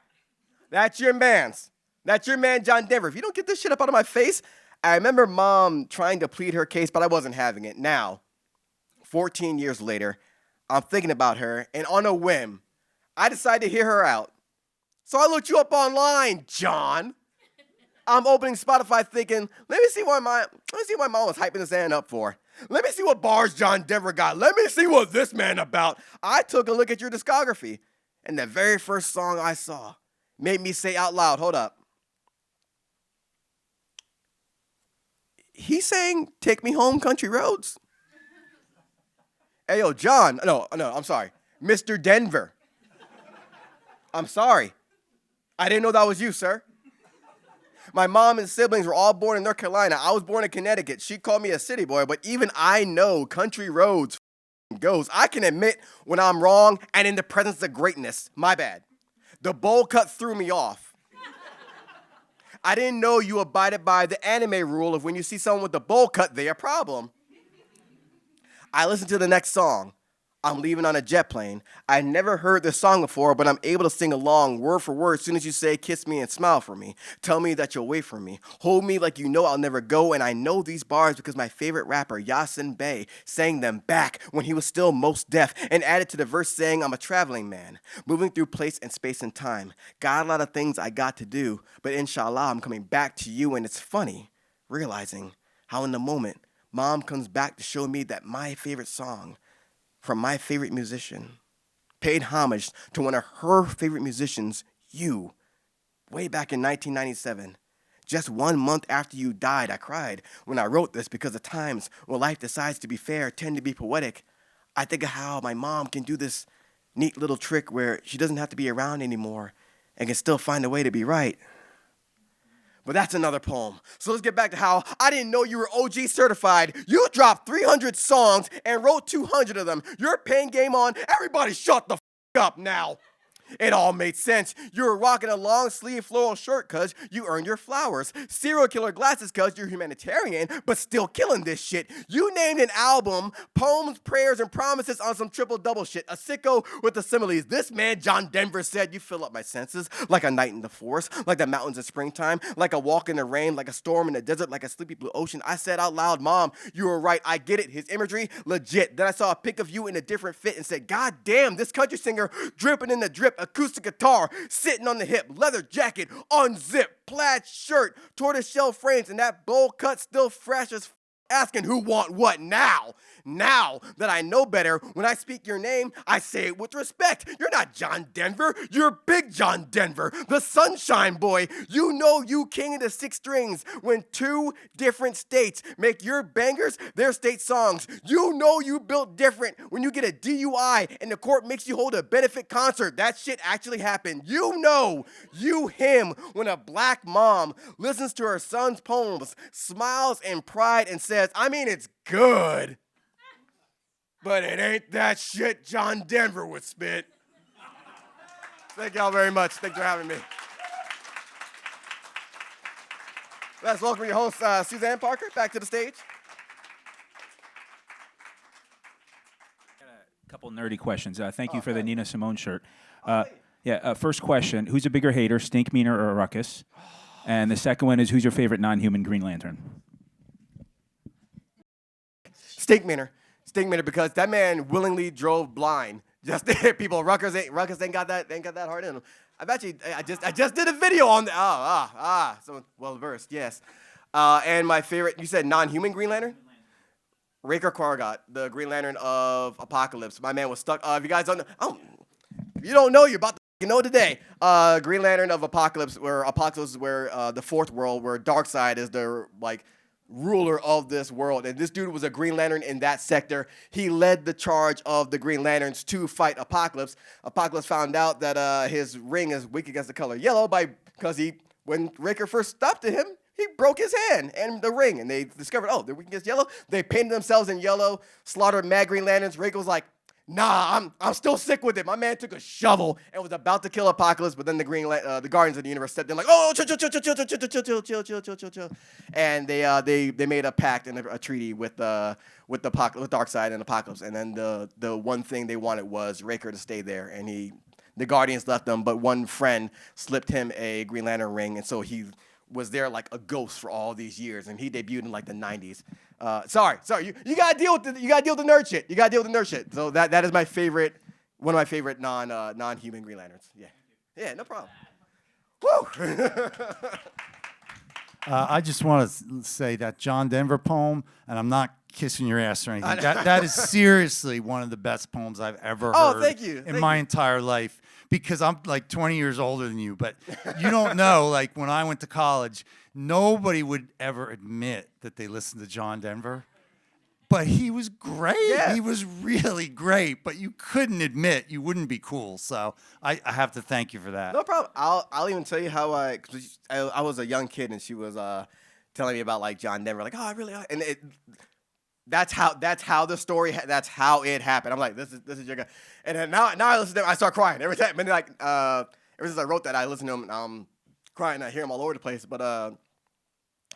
That's your man's. That's your man, John Denver. If you don't get this shit up out of my face, I remember mom trying to plead her case, but I wasn't having it. Now, 14 years later, I'm thinking about her, and on a whim, I decided to hear her out. So I looked you up online, John. I'm opening Spotify thinking, let me see what my mom was hyping this man up for. Let me see what bars John Denver got. Let me see what this man about. I took a look at your discography, and the very first song I saw made me say out loud, hold up. He sang Take Me Home Country Roads. Hey, yo, John. No, I'm sorry. Mr. Denver. I'm sorry. I didn't know that was you, sir. My mom and siblings were all born in North Carolina. I was born in Connecticut. She called me a city boy, but even I know country roads goes. I can admit when I'm wrong and in the presence of greatness. My bad. The bowl cut threw me off. I didn't know you abided by the anime rule of when you see someone with a bowl cut, they're a problem. I listened to the next song. I'm leaving on a jet plane. I never heard this song before, but I'm able to sing along word for word as soon as you say, kiss me and smile for me. Tell me that you'll wait for me. Hold me like you know I'll never go. And I know these bars because my favorite rapper, Yasin Bey, sang them back when he was still most deaf and added to the verse saying, I'm a traveling man, moving through place and space and time. Got a lot of things I got to do, but inshallah, I'm coming back to you. And it's funny realizing how in the moment, Mom comes back to show me that my favorite song from my favorite musician paid homage to one of her favorite musicians, you, way back in 1997. Just 1 month after you died, I cried when I wrote this because the times when life decides to be fair tend to be poetic. I think of how my mom can do this neat little trick where she doesn't have to be around anymore and can still find a way to be right. But that's another poem. So let's get back to how I didn't know you were OG certified. You dropped 300 songs and wrote 200 of them. Your pen game on. Everybody shut the up now. It all made sense. You were rocking a long sleeve floral shirt cause you earned your flowers. Serial killer glasses cause you're humanitarian, but still killing this shit. You named an album, Poems, Prayers, and Promises on some triple double shit. A sicko with the similes. This man, John Denver, said, you fill up my senses like a night in the forest, like the mountains in springtime, like a walk in the rain, like a storm in the desert, like a sleepy blue ocean. I said out loud, Mom, you were right. I get it. His imagery, legit. Then I saw a pic of you in a different fit and said, God damn, this country singer dripping in the drip, acoustic guitar, sitting on the hip, leather jacket, unzipped, plaid shirt, tortoiseshell frames, and that bowl cut still fresh as asking who want what now. Now that I know better, when I speak your name, I say it with respect. You're not John Denver. You're Big John Denver, the sunshine boy. You know you king of the six strings when two different states make your bangers their state songs. You know you built different when you get a DUI and the court makes you hold a benefit concert. That shit actually happened. You know you him when a black mom listens to her son's poems, smiles in pride and says, I mean, it's good. But it ain't that shit John Denver would spit. Thank y'all very much. Thanks for having me. Let's welcome your host, Suzanne Parker, back to the stage. Got a couple nerdy questions. Thank you for the Nina Simone shirt. First question, who's a bigger hater, Stink Meaner or Ruckus? And the second one is, who's your favorite non-human Green Lantern? Stink Meaner. Stinkmeaner because that man willingly drove blind just to hit people. Ruckus ain't got that hard in him. I just did a video on that. So well versed, yes. And my favorite, you said non-human Green Lantern? Raker Kargot, the Green Lantern of Apocalypse. My man was stuck. If you guys don't know, if you don't know, you're about to know today. Green Lantern of Apocalypse, where Apocalypse is where the fourth world, where Darkseid is the ruler of this world. And this dude was a Green Lantern in that sector. He led the charge of the Green Lanterns to fight Apocalypse. Apocalypse found out that his ring is weak against the color yellow because when Raker first stopped him, he broke his hand and the ring, and they discovered, they're weak against yellow. They painted themselves in yellow, slaughtered mad Green Lanterns. Raker was like, nah, I'm still sick with it. My man took a shovel and was about to kill Apocalypse, but then the Guardians of the Universe stepped in like, oh, chill. And they made a pact and a treaty with Darkseid and Apocalypse. And then the one thing they wanted was Raker to stay there, and the Guardians left them, but one friend slipped him a Green Lantern ring, and so he was there like a ghost for all these years, and he debuted in like the 90s. Sorry, you gotta deal with the nerd shit. You gotta deal with the nerd shit. So that is one of my favorite non-human Green Lanterns. Yeah, no problem. Woo! I just want to say that John Denver poem, and I'm not kissing your ass or anything. That is seriously one of the best poems I've ever heard thank you. in my entire life. Because I'm like 20 years older than you, but you don't know, like when I went to college, nobody would ever admit that they listened to John Denver. But he was great. Yeah. He was really great, but you couldn't admit you wouldn't be cool. So I have to thank you for that. No problem. I'll even tell you how I was a young kid and she was telling me about like John Denver, like, oh, I really, and that's how the story, that's how it happened. I'm like, this is your guy. And then now I listen to him, I start crying every time. And like, ever since I wrote that, I listen to him and I'm crying. I hear him all over the place. But I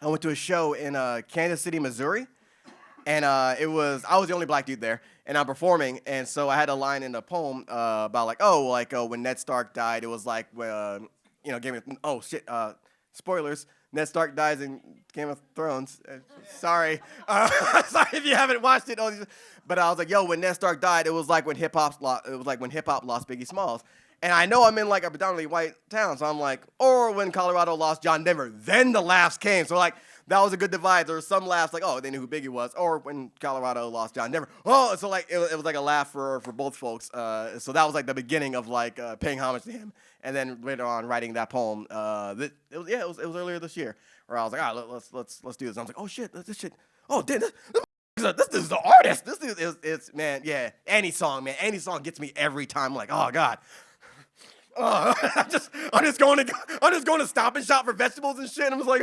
went to a show in Kansas City, Missouri. And I was the only black dude there, and I'm performing, and so I had a line in the poem about when Ned Stark died, it was like spoilers. Ned Stark dies in Game of Thrones. Sorry, sorry if you haven't watched it. But I was like, when Ned Stark died, it was like when hip hop lost Biggie Smalls. And I know I'm in like a predominantly white town, so I'm like, or when Colorado lost John Denver, then the laughs came. So like that was a good divide. There were some laughs like, oh, they knew who Biggie was, or when Colorado lost John Denver. Oh, so like it was like a laugh for both folks. So that was like the beginning of like paying homage to him. And then later on writing that poem, it was earlier this year where I was like, let's do this. And I was like, oh shit, this shit. Oh, damn, this is the artist. This dude is man, yeah. Any song gets me every time. I'm like, oh god. I'm just going to Stop and Shop for vegetables and shit. And I'm just like,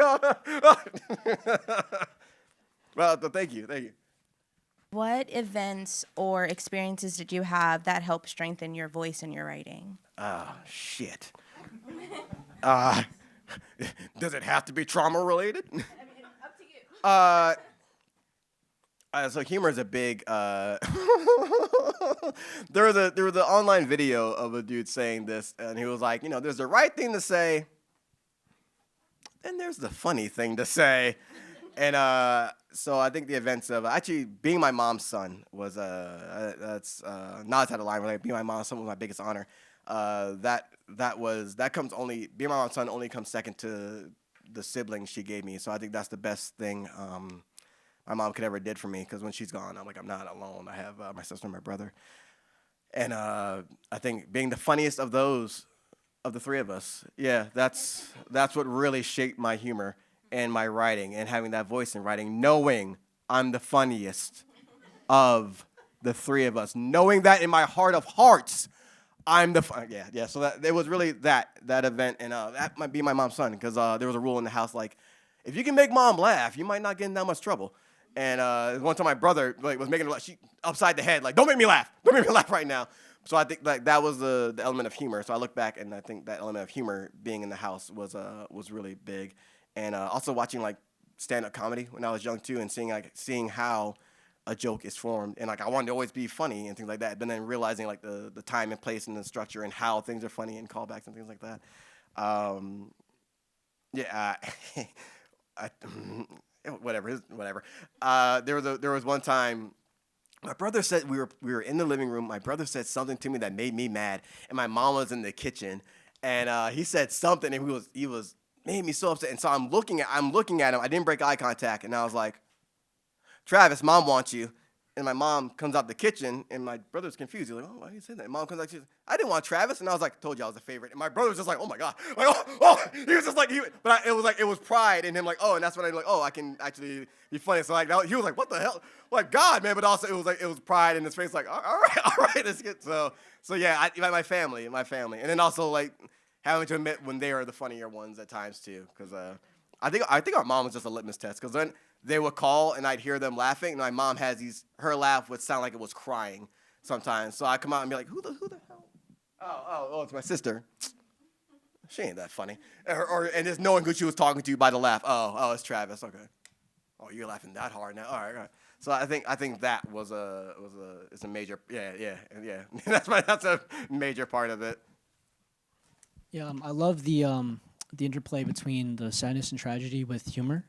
Well, thank you. What events or experiences did you have that helped strengthen your voice in your writing? Oh, shit. Does it have to be trauma related? I mean, up to you. So humor is a big. There was an online video of a dude saying this, and he was like, there's the right thing to say, and there's the funny thing to say, and so I think the events of actually being my mom's son was that's not outside of line. Like being my mom's son was my biggest honor. That comes only being my mom's son only comes second to the siblings she gave me. So I think that's the best thing. My mom could ever did for me, because when she's gone, I'm not alone. I have my sister and my brother. And I think being the funniest of the three of us, that's what really shaped my humor and my writing, and having that voice in writing, knowing I'm the funniest of the three of us, knowing that in my heart of hearts, I'm the So that it was really that event, and that might be my mom's son, because there was a rule in the house like, if you can make mom laugh, you might not get in that much trouble. And one time my brother was making she upside the head, like, don't make me laugh right now. So I think that was the element of humor. So I look back and I think that element of humor being in the house was really big. And also watching like stand-up comedy when I was young too, and seeing how a joke is formed, and like I wanted to always be funny and things like that. But then realizing like the time and place and the structure and how things are funny and callbacks and things like that. Whatever. There was one time My brother said we were in the living room. My brother said something to me that made me mad, and my mom was in the kitchen, and he said something, and he was made me so upset. And so I'm looking at him. I didn't break eye contact, and I was like, Travis, mom wants you. And my mom comes out the kitchen, and my brother's confused. He's like, oh, why you say that? And mom comes out, she's like, I didn't want Travis. And I was like, told you I was the favorite. And my brother was just like, oh my God. Like, he was just like, it was pride in him, like, oh, and that's when I like, oh, I can actually be funny. So like, he was like, what the hell? Like, God, man. But also it was pride in his face, like, all right, let's get, so yeah, my family. And then also like having to admit when they are the funnier ones at times too. Cause I think our mom was just a litmus test. Cause then they would call and I'd hear them laughing, and my mom has her laugh would sound like it was crying sometimes. So I come out and be like, who the hell? Oh, it's my sister. She ain't that funny. And just knowing who she was talking to by the laugh. Oh, it's Travis. Okay. Oh, you're laughing that hard now. All right. So I think that it's a major, yeah. that's a major part of it. Yeah, I love the interplay between the sadness and tragedy with humor.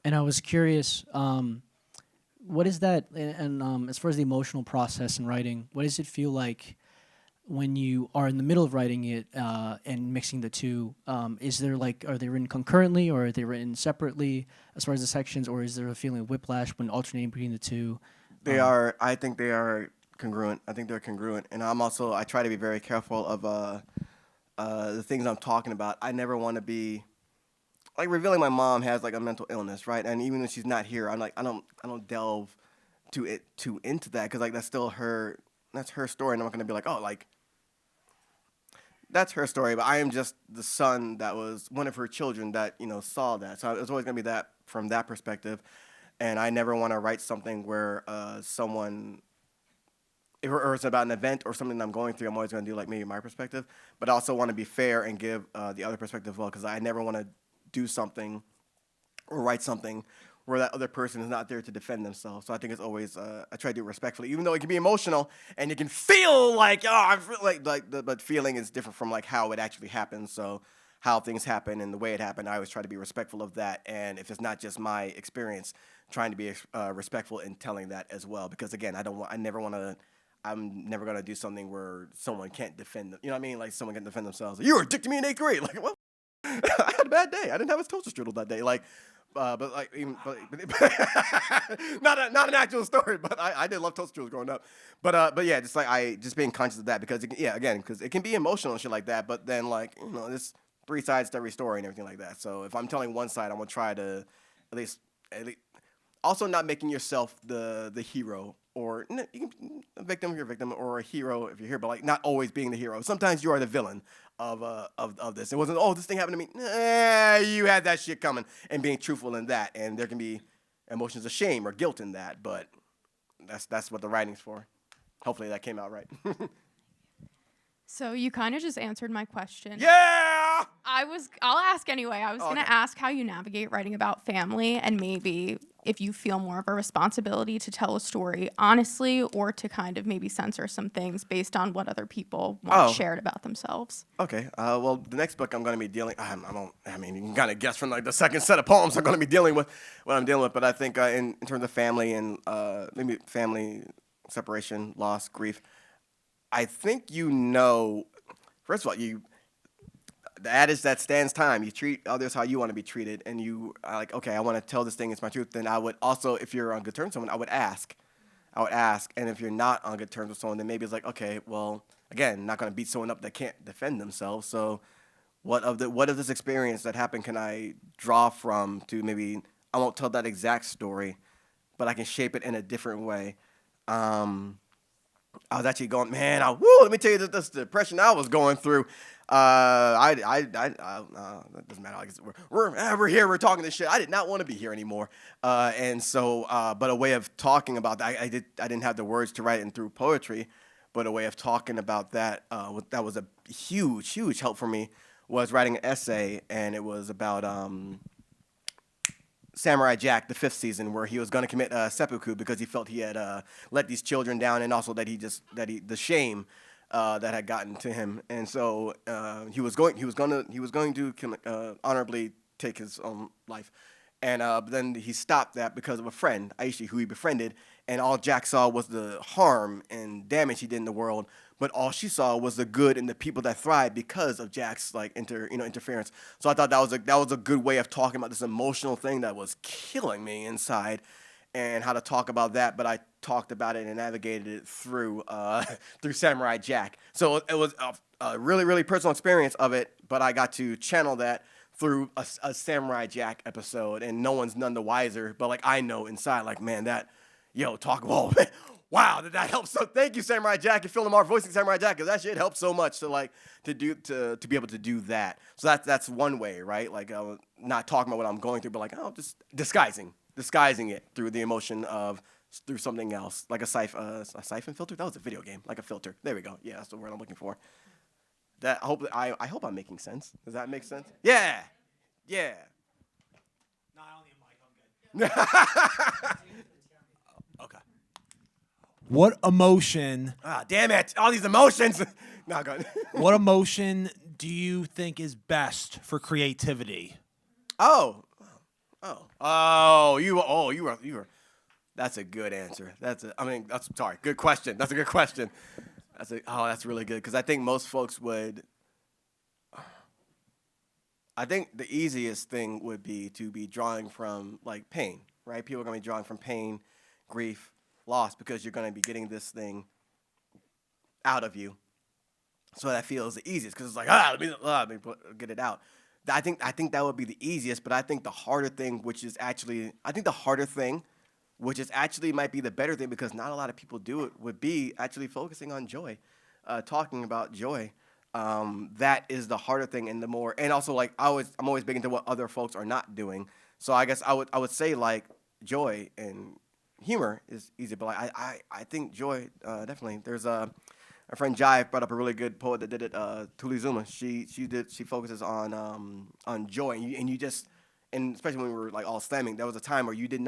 And I was curious, what is that? And as far as the emotional process in writing, what does it feel like when you are in the middle of writing it and mixing the two? Is there are they written concurrently, or are they written separately as far as the sections, or is there a feeling of whiplash when alternating between the two? They are. I think they are congruent. I think they're congruent, and I try to be very careful of the things I'm talking about. I never want to be like revealing my mom has like a mental illness, right? And even when she's not here, I'm like I don't delve too into that, because like that's her story, and I'm not gonna be like, oh, like that's her story, but I am just the son that was one of her children that saw that. So it's always gonna be that from that perspective, and I never want to write something where someone. Or it's about an event or something that I'm going through. I'm always gonna do like maybe my perspective, but I also want to be fair and give the other perspective as well, because I never want to do something or write something where that other person is not there to defend themselves. So I think it's always I try to do it respectfully, even though it can be emotional and you can feel like I feel but feeling is different from like how it actually happens. So how things happen and the way it happened, I always try to be respectful of that. And if it's not just my experience, trying to be respectful in telling that as well, because again, I'm never gonna do something where someone can't defend them. You know what I mean? Like someone can defend themselves. You were a dick to me in 8th grade. Like, well, I had a bad day. I didn't have a toaster strudel that day. Like, but like, not an actual story. But I did love toaster strudels growing up. But yeah, just being conscious of that, because because it can be emotional and shit like that. But then like there's 3 sides to every story and everything like that. So if I'm telling one side, I'm gonna try to at least also not making yourself the hero. Or you can a victim if you're a victim, or a hero if you're here, but like not always being the hero. Sometimes you are the villain of this. It wasn't, oh, this thing happened to me. Nah, you had that shit coming, and being truthful in that. And there can be emotions of shame or guilt in that, but that's what the writing's for. Hopefully that came out right. So you kind of just answered my question. Yeah! I'll ask anyway. I was going to ask how you navigate writing about family, and maybe if you feel more of a responsibility to tell a story honestly, or to kind of maybe censor some things based on what other people want shared about themselves. Okay. Well, the next book I'm going to be dealing. I mean, you can kind of guess from like the second set of poems I'm going to be dealing with what I'm dealing with. But I think in terms of family and maybe family separation, loss, grief, I think first of all, the adage that stands time, you treat others how you want to be treated, and you are like, okay, I want to tell this thing, it's my truth. Then I would also, if you're on good terms with someone, I would ask. And if you're not on good terms with someone, then maybe it's like, okay, well, again, not going to beat someone up that can't defend themselves. So what of this experience that happened can I draw from to maybe, I won't tell that exact story, but I can shape it in a different way. I was actually going, man, let me tell you this depression I was going through. That doesn't matter. Like, we're here, we're talking this shit. I did not want to be here anymore. And so, but a way of talking about that, I didn't have the words to write it through poetry, but a way of talking about that, that was a huge, huge help for me, was writing an essay, and it was about, Samurai Jack, the 5th season, where he was going to commit seppuku because he felt he had let these children down, and also that the shame that had gotten to him, and so he was going to honorably take his own life, And but then he stopped that because of a friend, Aishi, who he befriended, and all Jack saw was the harm and damage he did in the world. But all she saw was the good and the people that thrived because of Jack's like interference. So I thought that was a good way of talking about this emotional thing that was killing me inside, and how to talk about that. But I talked about it and navigated it through through Samurai Jack. So it was a really really personal experience of it. But I got to channel that through a Samurai Jack episode, and no one's none the wiser. But like I know inside, like man, whoa, man, wow, that helps. So thank you, Samurai Jack, and Phil Lamar voicing Samurai Jack, because that shit helped so much to be able to do that. So that's one way, right? Like not talking about what I'm going through, but like just disguising it through the emotion of through something else, like a siphon filter. That was a video game, like a filter. There we go. Yeah, that's the word I'm looking for. That I hope I'm making sense. Does that make sense? Yeah. Yeah. No, I don't need a mic. I'm good. Okay. What emotion? Ah, damn it! All these emotions. No, go ahead. What emotion do you think is best for creativity? You were. That's a good answer. Good question. That's a good question. That's really good, because I think most folks would. I think the easiest thing would be to be drawing from like pain, right? People are gonna be drawing from pain, grief, loss, because you're gonna be getting this thing out of you. So that feels the easiest, because it's like let me get it out. I think that would be the easiest, but I think the harder thing, which is actually might be the better thing, because not a lot of people do it, would be actually focusing on joy, talking about joy. That is the harder thing, and also like I'm always big into what other folks are not doing. So I guess I would say like joy and humor is easy, but like I think joy definitely. There's a friend Jive brought up a really good poet that did it. Tuli Zuma. She focuses on joy, and you just, and especially when we were like all slamming, there was a time where you didn't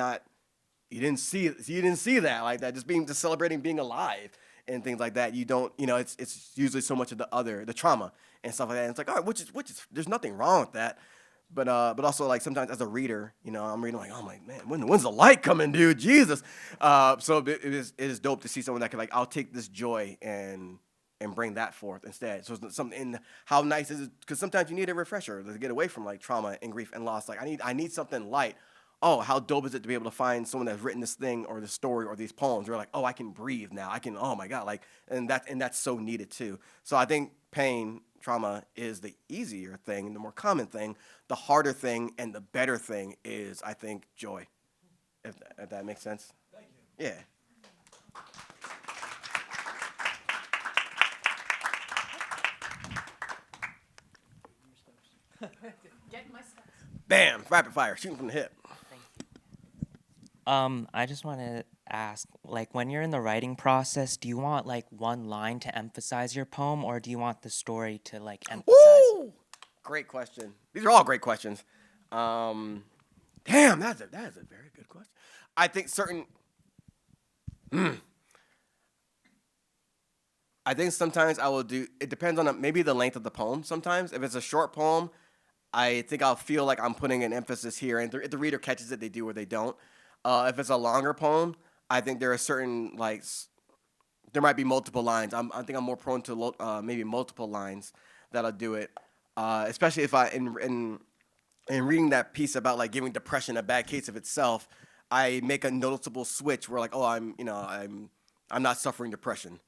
see that like that, just celebrating being alive and things like that. You don't, it's usually so much of the trauma and stuff like that. And it's like, all right, which is there's nothing wrong with that. But also like sometimes as a reader, I'm reading like, oh my man, when's the light coming, dude? Jesus. So it is dope to see someone that can like, I'll take this joy and bring that forth instead. So it's something in how nice is it? Because sometimes you need a refresher to get away from like trauma and grief and loss. Like I need something light. Oh, how dope is it to be able to find someone that's written this thing or this story or these poems? Where like, oh, I can breathe now. Oh my God, like, and that's so needed too. So I think pain, trauma is the easier thing, the more common thing. The harder thing and the better thing is, I think, joy. If that makes sense. Thank you. Yeah. Getting my steps. Bam! Rapid fire, shooting from the hip. I just want to ask, like, when you're in the writing process, do you want like one line to emphasize your poem, or do you want the story to like emphasize? Woo! Great question. These are all great questions. Damn, that is a very good question. I think I think sometimes I will do. It depends on maybe the length of the poem. Sometimes if it's a short poem, I think I'll feel like I'm putting an emphasis here, and if the reader catches it, they do or they don't. If it's a longer poem, I think there are certain there might be multiple lines. I think I'm more prone to maybe multiple lines that'll do it. Especially if in reading that piece about like giving depression a bad case of itself, I make a noticeable switch where like, oh, I'm not suffering depression.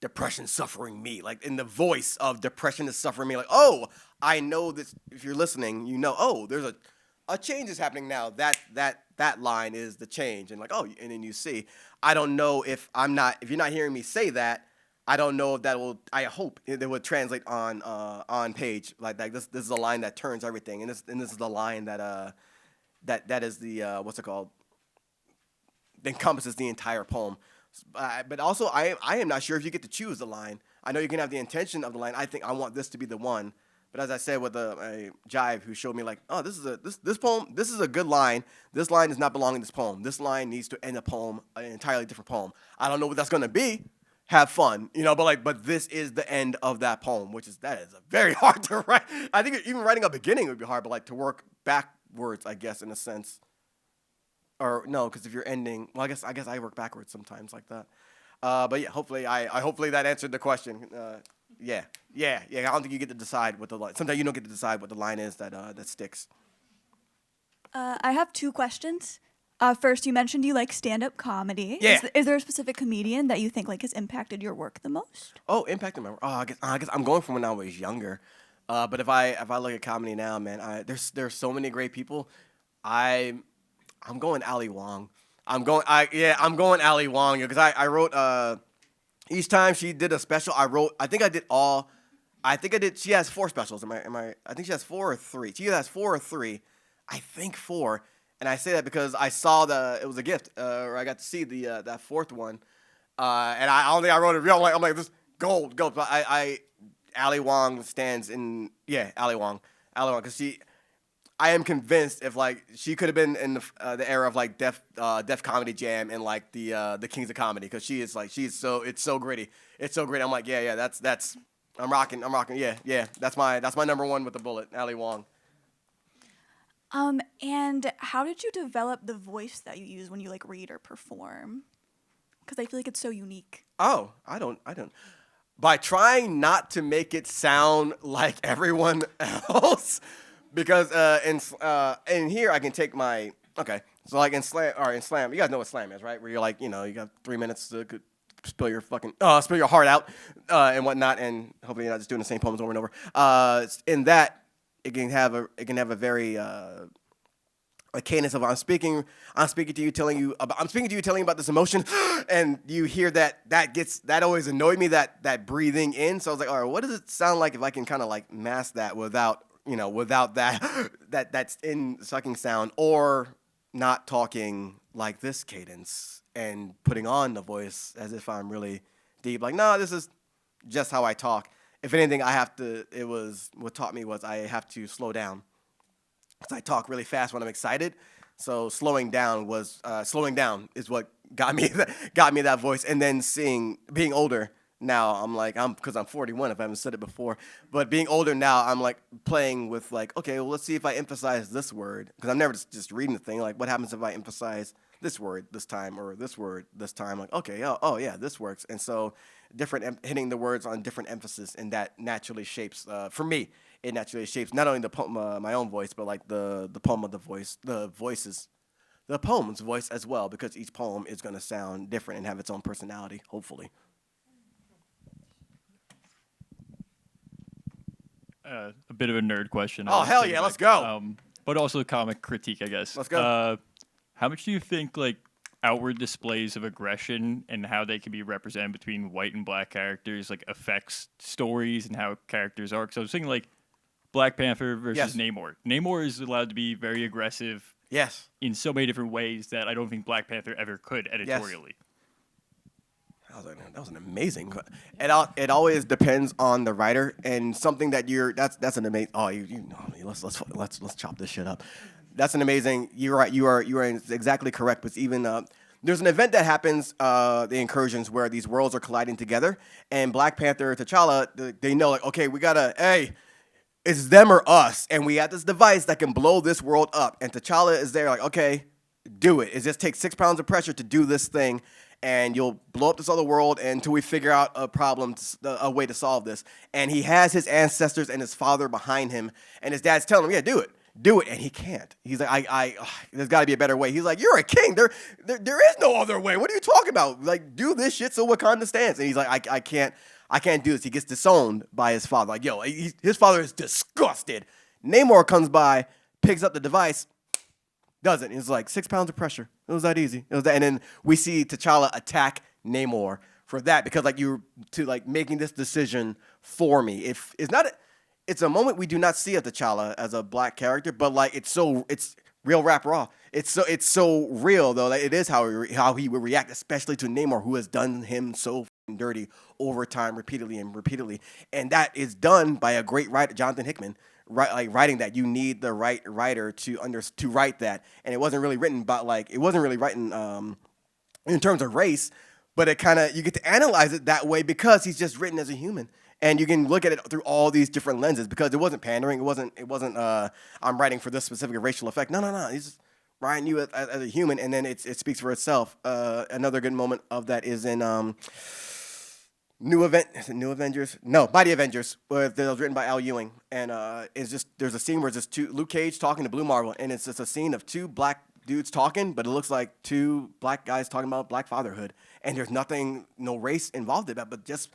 Depression suffering me, like in the voice of depression is suffering me, like, oh, I know this. If you're listening, oh, there's a change is happening now. That line is the change, and like, oh, and then you see. I don't know if you're not hearing me say that, I don't know if that will. I hope it would translate on page like that. This is a line that turns everything, and this is the line that is the what's it called? Encompasses the entire poem. But also, I am not sure if you get to choose the line. I know you can have the intention of the line. I think I want this to be the one. But as I said with a Jive who showed me like, oh, this poem, this is a good line. This line does not belong in this poem. This line needs to end a poem, an entirely different poem. I don't know what that's gonna be. Have fun, but this is the end of that poem, that is very hard to write. I think even writing a beginning would be hard, but like to work words, I guess, in a sense. Or no, because if you're ending, well, I guess I work backwards sometimes like that. But yeah, hopefully that answered the question. Yeah. I don't think you get to decide what the line. Sometimes you don't get to decide what the line is that sticks. I have 2 questions. First, you mentioned you like stand-up comedy. Yeah. Is there a specific comedian that you think like has impacted your work the most? Oh, impacted my. Oh, I guess I'm going from when I was younger. But if I look at comedy now, man, there's so many great people. I'm going Ali Wong. I'm going Ali Wong because I wrote each time she did a special I think I did she has 4 specials. I think she has 4 or 3. She either has 4 or 3. I think 4. And I say that because I saw it was a gift, or I got to see that 4th one. And I don't think I wrote it real. I'm like this gold. But Ali Wong stands in Ali Wong because I am convinced if like she could have been in the era of like Def Comedy Jam and like the Kings of Comedy because it's so gritty. It's so great. I'm like that's I'm rocking. Yeah. That's my number 1 with the bullet, Ali Wong. And how did you develop the voice that you use when you like read or perform? Because I feel like it's so unique. Oh, I don't. By trying not to make it sound like everyone else, because in here I can take my so like in slam, you guys know what slam is, right? Where you're like, you got 3 minutes to spill your heart out and whatnot, and hopefully you're not just doing the same poems over and over. In that. It can have a very a cadence of I'm speaking to you, telling you about this emotion, and you hear that always annoyed me that breathing in. So I was like, all right, what does it sound like if I can kind of like mask that without that's in sucking sound, or not talking like this cadence and putting on the voice as if I'm really deep. Like, no, this is just how I talk. If anything, what taught me was I have to slow down. Because I talk really fast when I'm excited. So slowing down is what got me that voice. And then being older now, because I'm 41 if I haven't said it before. But being older now, I'm like playing with like, okay, well, let's see if I emphasize this word. Because I'm never just reading the thing. Like, what happens if I emphasize this word this time or this word this time? Like, okay, oh yeah, this works. And so hitting the words on different emphasis, and that naturally shapes, for me, it naturally shapes not only the poem, my own voice, but like the poem of the voice, the poem's voice as well, because each poem is going to sound different and have its own personality, hopefully. A bit of a nerd question. Oh, hell yeah, let's go. But also comic critique, I guess. Let's go. How much do you think like outward displays of aggression and how they can be represented between white and black characters like affects stories and how characters are? Because I was thinking like Black Panther versus Namor. Namor is allowed to be very aggressive. Yes. In so many different ways that I don't think Black Panther ever could editorially. Yes. That was an amazing. It always depends on the writer and something that that's an amazing. Oh, you know, let's chop this shit up. That's an amazing. You're right. You are exactly correct. But even there's an event that happens, the incursions, where these worlds are colliding together, and Black Panther, T'Challa, they know like, okay, we gotta, it's them or us, and we have this device that can blow this world up, and T'Challa is there like, okay, do it. It just takes 6 pounds of pressure to do this thing, and you'll blow up this other world until we figure out a way to solve this. And he has his ancestors and his father behind him, and his dad's telling him, yeah, do it, and he can't. He's like, there's got to be a better way. He's like, you're a king. There is no other way. What are you talking about? Like, do this shit so Wakanda stands. And he's like, I can't do this. He gets disowned by his father. Like, his father is disgusted. Namor comes by, picks up the device, does it. It's like 6 pounds of pressure. It was that easy. And then we see T'Challa attack Namor for that, because like making this decision for me. If it's not. It's a moment we do not see of T'Challa as a black character, but like it's real rap raw. It's so real though that it is how he would react, especially to Namor, who has done him so dirty over time, repeatedly, and that is done by a great writer, Jonathan Hickman. Writing that, you need the right writer to write that, and it wasn't really written in terms of race, but it kind of, you get to analyze it that way because he's just written as a human. And you can look at it through all these different lenses because it wasn't pandering. It wasn't. I'm writing for this specific racial effect. No. He's just writing you as a human, and then it speaks for itself. Another good moment of that is in New Avengers? No, Mighty Avengers, where that was written by Al Ewing, and it's just there's a scene where it's just Luke Cage talking to Blue Marvel, and it's just a scene of two black dudes talking, but it looks like two black guys talking about black fatherhood, and there's no race involved in that, but just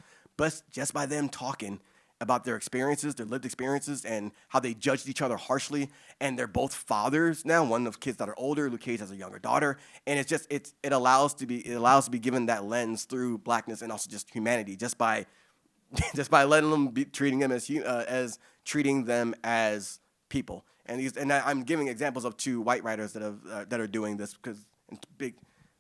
by them talking about their experiences, their lived experiences, and how they judged each other harshly, and they're both fathers now. One of kids that are older, Luke Cage has a younger daughter, and it allows to be given that lens through blackness and also just humanity, just by letting them treating treating them as people. And I'm giving examples of two white writers that are doing this because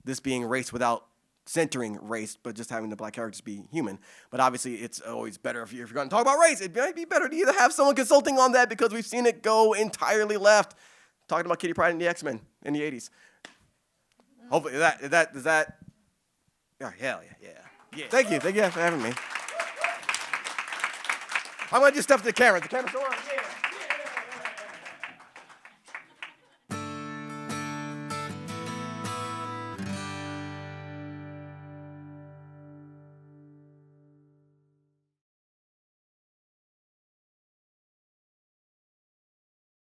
this being race without centering race, but just having the black characters be human. But obviously, it's always better if you're going to talk about race. It might be better to either have someone consulting on that because we've seen it go entirely left. Talking about Kitty Pryde and the X-Men in the 80s. Hopefully, does that. Oh, hell yeah. Thank you for having me. I'm gonna do stuff to the camera. The camera's on. Yeah.